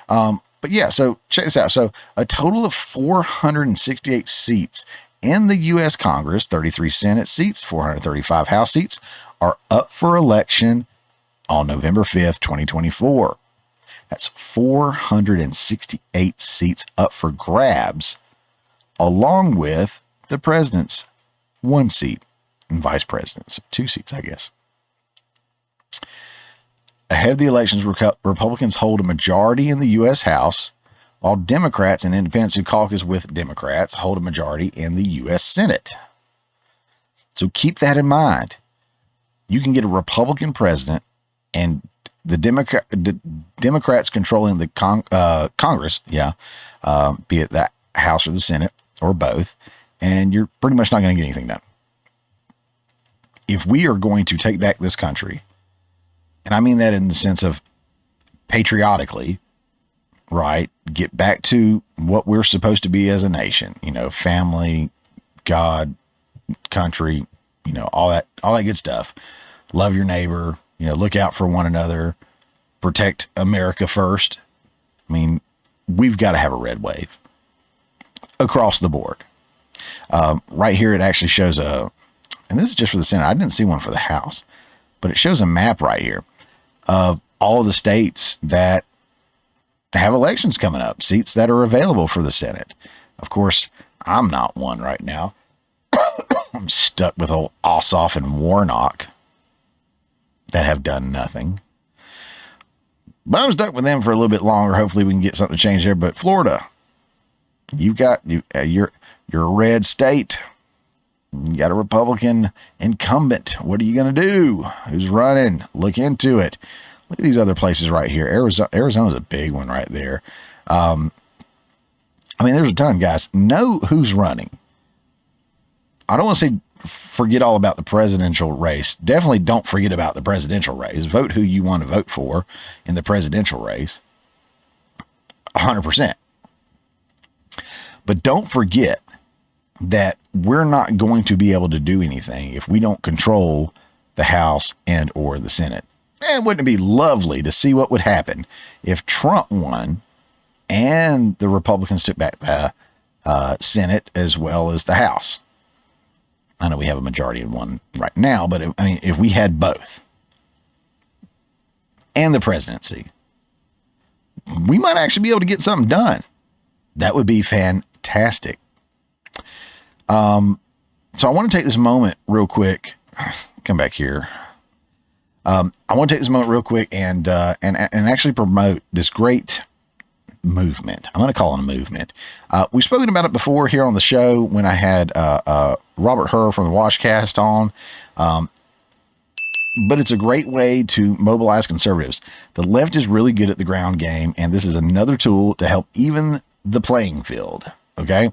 But yeah, so check this out. So a total of 468 seats in the U.S. Congress, 33 Senate seats, 435 House seats are up for election on November 5th, 2024. That's 468 seats up for grabs, along with the president's 1 seat and vice president's 2 seats, I guess. Ahead of the elections, Republicans hold a majority in the U.S. House, while Democrats and independents who caucus with Democrats hold a majority in the U.S. Senate. So keep that in mind. You can get a Republican president, and the Democrats controlling the Congress, be it the House or the Senate or both, and you're pretty much not going to get anything done. If we are going to take back this country, and I mean that in the sense of patriotically, right? Get back to what we're supposed to be as a nation, family, God, country, all that good stuff. Love your neighbor, look out for one another, protect America first, I mean, we've got to have a red wave across the board. Right here, it actually shows and this is just for the Senate. I didn't see one for the House, but it shows a map right here of all the states that have elections coming up, seats that are available for the Senate. Of course, I'm not one right now. I'm stuck with old Ossoff and Warnock that have done nothing. But I'm stuck with them for a little bit longer. Hopefully we can get something to change there. But Florida, you're a red state. You got a Republican incumbent. What are you going to do? Who's running? Look into it. Look at these other places right here. Arizona's a big one right there. I mean, there's a ton, guys. Know who's running. I don't want to say forget all about the presidential race. Definitely don't forget about the presidential race. Vote who you want to vote for in the presidential race. 100%. But don't forget that we're not going to be able to do anything if we don't control the House and or the Senate. And wouldn't it be lovely to see what would happen if Trump won and the Republicans took back the Senate as well as the House? I know we have a majority in one right now, but if we had both and the presidency, we might actually be able to get something done. That would be fantastic. So I want to take this moment real quick. Come back here. I want to take this moment real quick and actually promote this great movement. I'm going to call it a movement. We've spoken about it before here on the show when I had Robert Herr from the Washcast on. But it's a great way to mobilize conservatives. The left is really good at the ground game, and this is another tool to help even the playing field. Okay.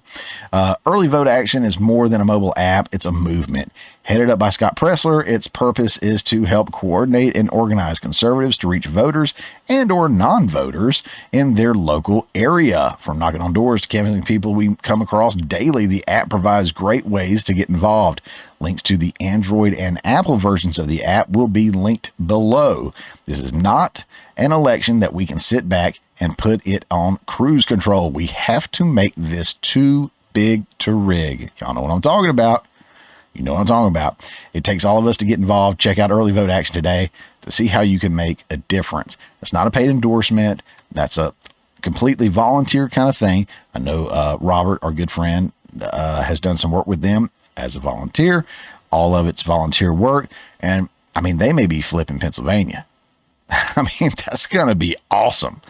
Early Vote Action is more than a mobile app. It's a movement headed up by Scott Pressler. Its purpose is to help coordinate and organize conservatives to reach voters and or non-voters in their local area. From knocking on doors to canvassing people we come across daily, the app provides great ways to get involved. Links to the Android and Apple versions of the app will be linked below. This is not an election that we can sit back and put it on cruise control. We have to make this too big to rig. Y'all know what I'm talking about. You know what I'm talking about. It takes all of us to get involved. Check out Early Vote Action today to see how you can make a difference. It's not a paid endorsement. That's a completely volunteer kind of thing. I know Robert, our good friend, has done some work with them as a volunteer. All of it's volunteer work. And I mean, they may be flipping Pennsylvania. I mean, that's going to be awesome.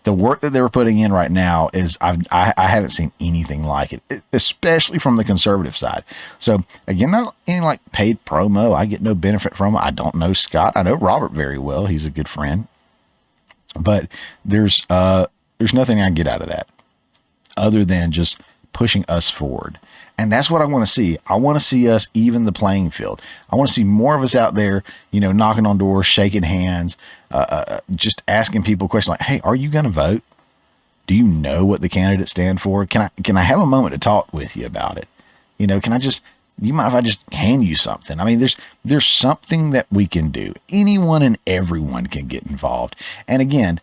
The work that they're putting in right now is, I haven't seen anything like it, especially from the conservative side. So again, not any like paid promo. I get no benefit from it. I don't know Scott. I know Robert very well. He's a good friend, but there's nothing I can get out of that other than just pushing us forward. And that's what I want to see. I want to see us even the playing field. I want to see more of us out there, knocking on doors, shaking hands, just asking people questions like, hey, are you going to vote? Do you know what the candidates stand for? Can I have a moment to talk with you about it? You mind if I just hand you something? I mean, there's something that we can do. Anyone and everyone can get involved. And again,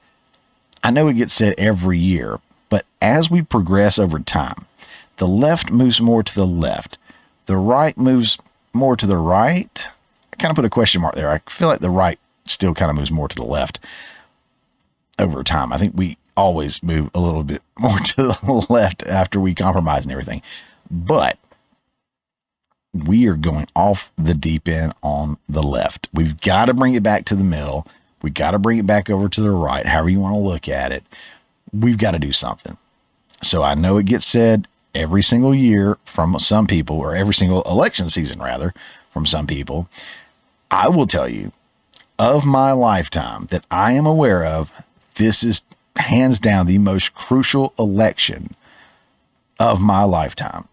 I know it gets said every year, but as we progress over time, the left moves more to the left. The right moves more to the right. I kind of put a question mark there. I feel like the right still kind of moves more to the left over time. I think we always move a little bit more to the left after we compromise and everything. But we are going off the deep end on the left. We've got to bring it back to the middle. We got to bring it back over to the right, however you want to look at it. We've got to do something. So I know it gets said every single year from some people, or every single election season, rather, from some people. I will tell you, of my lifetime that I am aware of, this is hands down the most crucial election of my lifetime.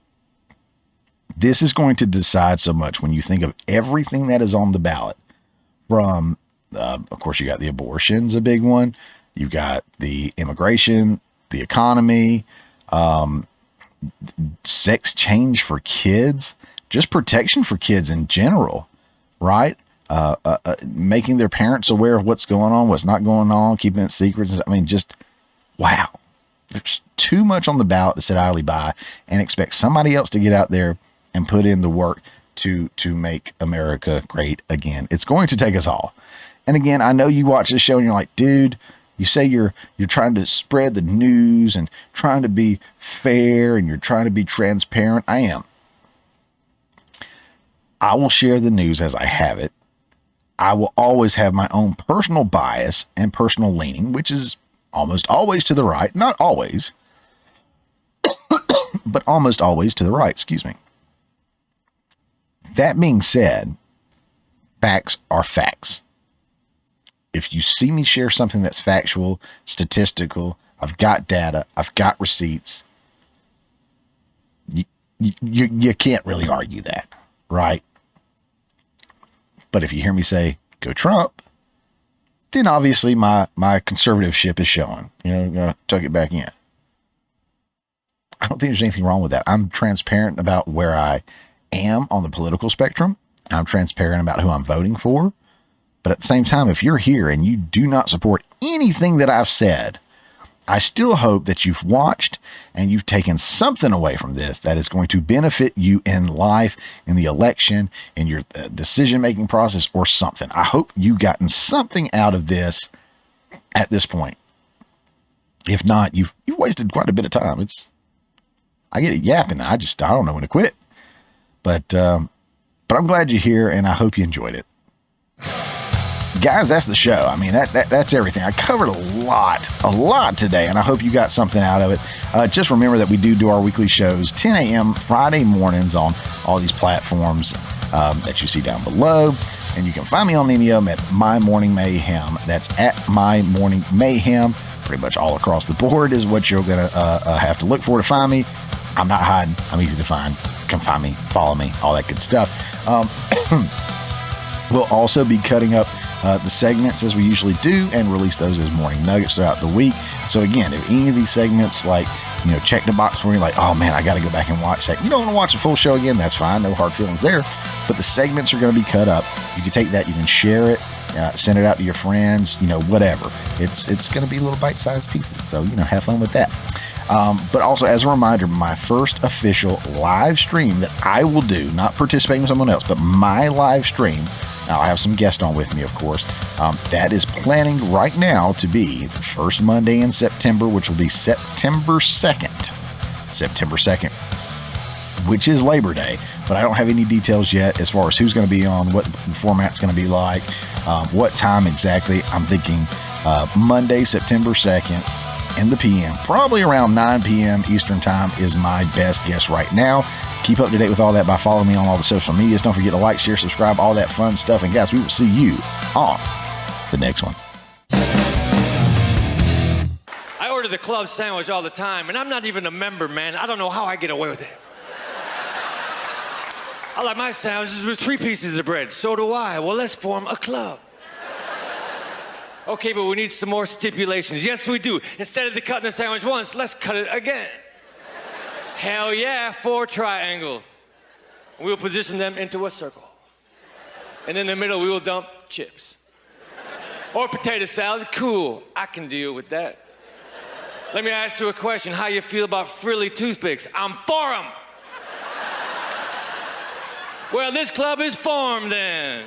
This is going to decide so much when you think of everything that is on the ballot. From, of course, you got the abortion's a big one. You've got the immigration, the economy, sex change for kids, just protection for kids in general, right? Making their parents aware of what's going on, what's not going on, keeping it secret. I mean, just wow, there's too much on the ballot to sit idly by and expect somebody else to get out there and put in the work to make America great again. It's going to take us all. And again, I know you watch this show and you're like, dude, you say you're trying to spread the news and trying to be fair and you're trying to be transparent. I am. I will share the news as I have it. I will always have my own personal bias and personal leaning, which is almost always to the right. Not always, but almost always to the right. Excuse me. That being said, facts are facts. If you see me share something that's factual, statistical, I've got data, I've got receipts, you can't really argue that, right? But if you hear me say, go Trump, then obviously my conservative ship is showing. Tuck it back in. I don't think there's anything wrong with that. I'm transparent about where I am on the political spectrum. I'm transparent about who I'm voting for. But at the same time, if you're here and you do not support anything that I've said, I still hope that you've watched and you've taken something away from this that is going to benefit you in life, in the election, in your decision-making process or something. I hope you've gotten something out of this at this point. If not, you've wasted quite a bit of time. I get it yapping. I don't know when to quit. But I'm glad you're here and I hope you enjoyed it. Guys, that's the show. I mean, that's everything. I covered a lot today, and I hope you got something out of it. Just remember that we do our weekly shows 10 a.m. Friday mornings on all these platforms that you see down below. And you can find me on any of them at My Morning Mayhem. That's at My Morning Mayhem. Pretty much all across the board is what you're going to have to look for to find me. I'm not hiding. I'm easy to find. Come find me, follow me, all that good stuff. We'll also be cutting up the segments as we usually do and release those as morning nuggets throughout the week. So again, if any of these segments check the box for you, like, oh man, I got to go back and watch that. You don't want to watch the full show again, that's fine. No hard feelings there. But the segments are going to be cut up. You can take that, you can share it, send it out to your friends, whatever. It's going to be little bite-sized pieces. So, have fun with that. But also as a reminder, my first official live stream that I will do, not participating with someone else, but my live stream. Now, I have some guests on with me, of course. That is planning right now to be the first Monday in September, which will be September 2nd. September 2nd, which is Labor Day. But I don't have any details yet as far as who's going to be on, what the format's going to be like, what time exactly. I'm thinking Monday, September 2nd in the PM. Probably around 9 p.m. Eastern Time is my best guess right now. Keep up to date with all that by following me on all the social medias. Don't forget to like, share, subscribe, all that fun stuff. And guys, we will see you on the next one. I order the club sandwich all the time, and I'm not even a member, man. I don't know how I get away with it. I like my sandwiches with 3 pieces of bread. So do I. Well, let's form a club. Okay, but we need some more stipulations. Yes, we do. Instead of cutting the sandwich once, let's cut it again. Hell yeah, 4 triangles. We'll position them into a circle. And in the middle, we will dump chips. Or potato salad. Cool, I can deal with that. Let me ask you a question. How you feel about frilly toothpicks? I'm for them. Well, this club is formed then.